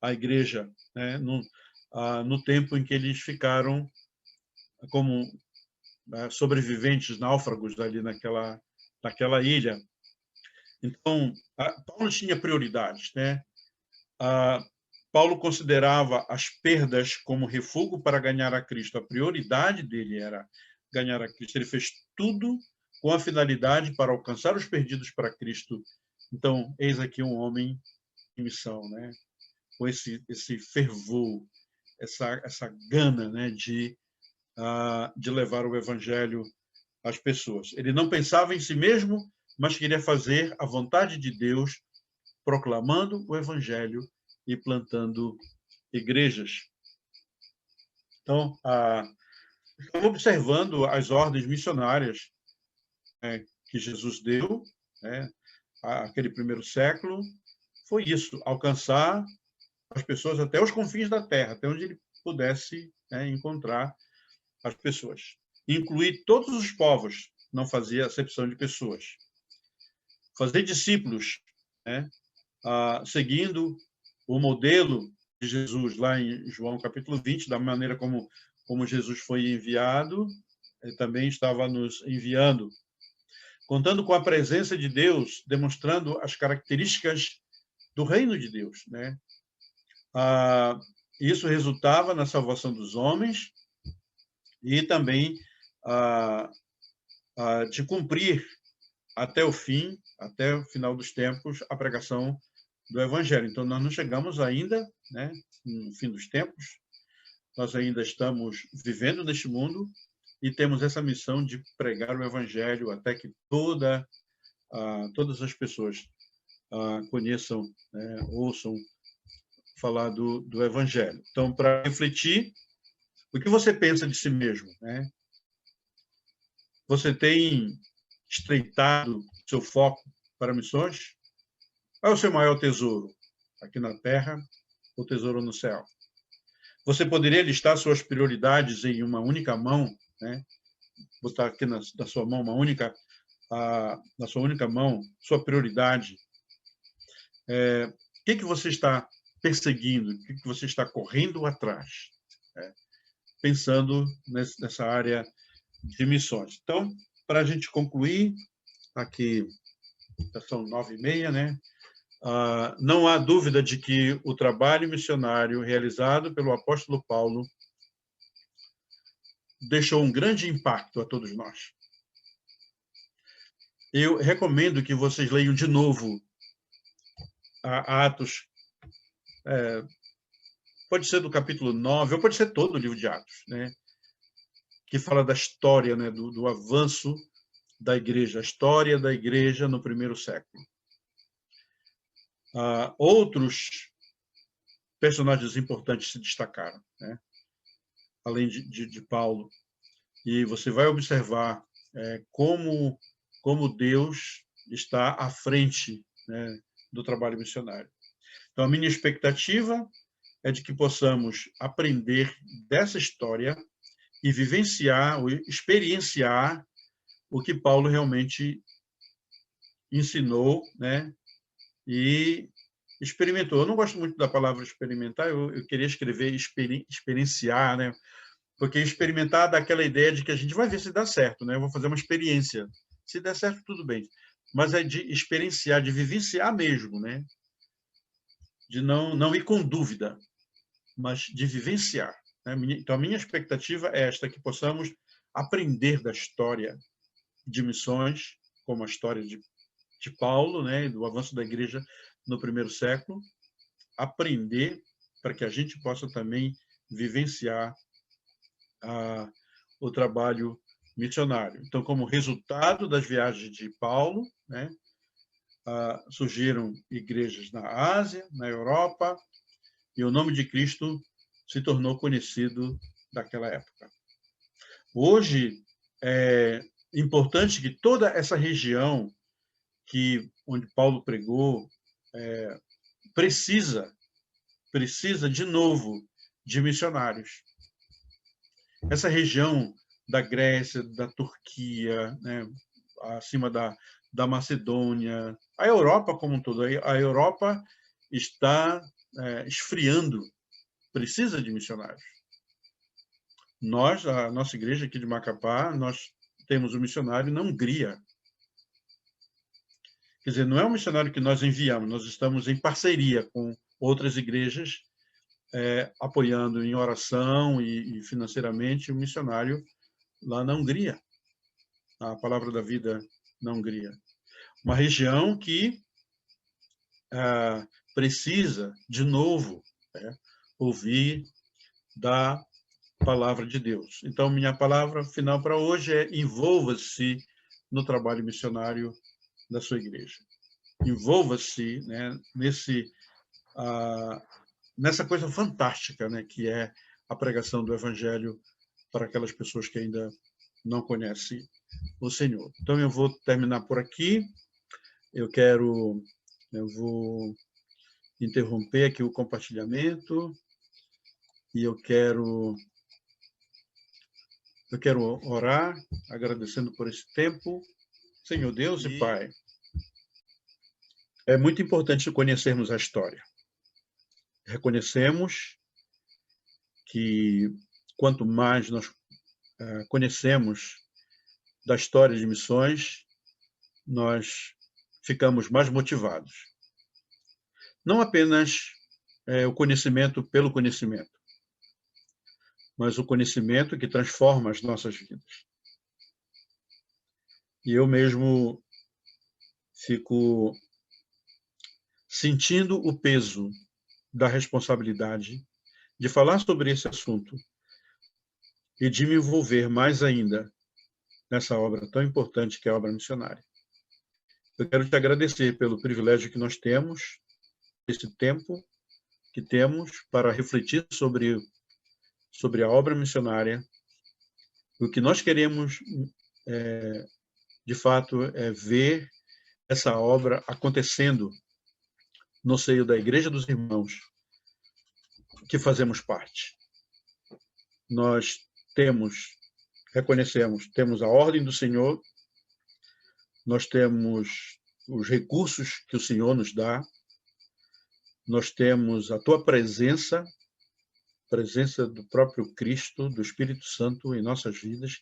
a igreja, né? No tempo em que eles ficaram como sobreviventes náufragos ali naquela ilha. Então, Paulo tinha prioridades, né? Paulo considerava as perdas como refúgio para ganhar a Cristo. A prioridade dele era ganhar a Cristo. Ele fez tudo com a finalidade para alcançar os perdidos para Cristo. Então, eis aqui um homem em missão, né? Com esse fervor, essa gana, né? de levar o evangelho às pessoas. Ele não pensava em si mesmo, mas queria fazer a vontade de Deus, proclamando o evangelho e plantando igrejas. Então, estamos observando as ordens missionárias que Jesus deu, aquele primeiro século, foi isso, alcançar as pessoas até os confins da terra, até onde ele pudesse encontrar as pessoas. Incluir todos os povos, não fazia acepção de pessoas. Fazer discípulos, seguindo o modelo de Jesus, lá em João capítulo 20, da maneira como Jesus foi enviado, ele também estava nos enviando. Contando com a presença de Deus, demonstrando as características do reino de Deus, né? Isso resultava na salvação dos homens e também de cumprir até o fim, até o final dos tempos, a pregação do Evangelho. Então, nós não chegamos ainda, né, no fim dos tempos, nós ainda estamos vivendo neste mundo e temos essa missão de pregar o Evangelho até que todas as pessoas conheçam, né, ouçam falar do Evangelho. Então, para refletir, o que você pensa de si mesmo, né? Você tem estreitado seu foco para missões? Qual é o seu maior tesouro? Aqui na terra ou tesouro no céu? Você poderia listar suas prioridades em uma única mão, né? Botar aqui na sua mão na sua única mão, sua prioridade. O que você está perseguindo? O que você está correndo atrás? Pensando nessa área de missões. Então, para a gente concluir, aqui já são 9h30, né? Não há dúvida de que o trabalho missionário realizado pelo apóstolo Paulo deixou um grande impacto a todos nós. Eu recomendo que vocês leiam de novo Atos, pode ser do capítulo 9, ou pode ser todo o livro de Atos, né? Que fala da história, né? do avanço da igreja, a história da igreja no primeiro século. Outros personagens importantes se destacaram, né? Além de Paulo. E você vai observar como Deus está à frente, né, do trabalho missionário. Então, a minha expectativa é de que possamos aprender dessa história e vivenciar, ou experienciar o que Paulo realmente ensinou, né, e experimentou. Eu não gosto muito da palavra experimentar, eu queria escrever experienciar, né, porque experimentar dá aquela ideia de que a gente vai ver se dá certo, né, eu vou fazer uma experiência. Se der certo, tudo bem. Mas é de experienciar, de vivenciar mesmo, né, de não ir com dúvida, mas de vivenciar. Né? Então, a minha expectativa é esta, que possamos aprender da história de missões, como a história de Paulo, né, do avanço da igreja no primeiro século, aprender para que a gente possa também vivenciar o trabalho missionário. Então, como resultado das viagens de Paulo, né, surgiram igrejas na Ásia, na Europa, e o nome de Cristo se tornou conhecido naquela época. Hoje, é importante que toda essa região onde Paulo pregou precisa de novo de missionários. Essa região da Grécia, da Turquia, né, acima da Macedônia, a Europa como um todo, a Europa está esfriando, precisa de missionários. A nossa igreja aqui de Macapá, nós temos um missionário na Hungria. Quer dizer, não é um missionário que nós enviamos, nós estamos em parceria com outras igrejas, apoiando em oração e financeiramente o missionário lá na Hungria, a Palavra da Vida na Hungria. Uma região que precisa, de novo, ouvir da Palavra de Deus. Então, minha palavra final para hoje é: envolva-se no trabalho missionário da sua igreja. Envolva-se, né, nessa coisa fantástica, né, que é a pregação do Evangelho para aquelas pessoas que ainda não conhecem o Senhor. Então, eu vou terminar por aqui. Eu vou interromper aqui o compartilhamento e eu quero orar, agradecendo por esse tempo. Senhor Deus e Pai, é muito importante conhecermos a história. Reconhecemos que quanto mais nós conhecemos da história de missões, nós ficamos mais motivados. Não apenas o conhecimento pelo conhecimento, mas o conhecimento que transforma as nossas vidas. E eu mesmo fico sentindo o peso da responsabilidade de falar sobre esse assunto e de me envolver mais ainda nessa obra tão importante que é a obra missionária. Eu quero te agradecer pelo privilégio que nós temos, esse tempo que temos para refletir sobre a obra missionária. O que nós queremos, de fato, é ver essa obra acontecendo no seio da Igreja dos Irmãos, que fazemos parte. Nós temos a ordem do Senhor, nós temos os recursos que o Senhor nos dá, nós temos a tua presença do próprio Cristo, do Espírito Santo em nossas vidas.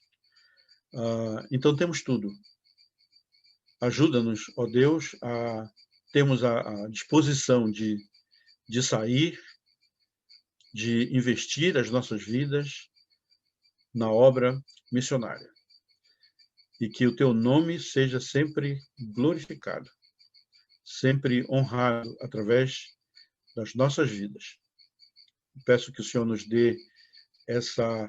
Então temos tudo. Ajuda-nos, ó Deus, a termos a disposição de sair, de investir as nossas vidas na obra missionária. E que o teu nome seja sempre glorificado, sempre honrado através das nossas vidas. Peço que o Senhor nos dê essa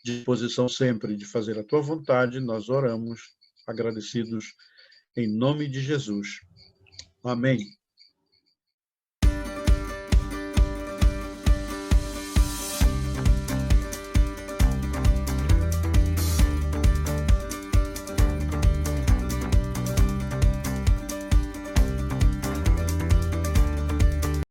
disposição sempre de fazer a tua vontade. Nós oramos agradecidos em nome de Jesus. Amém.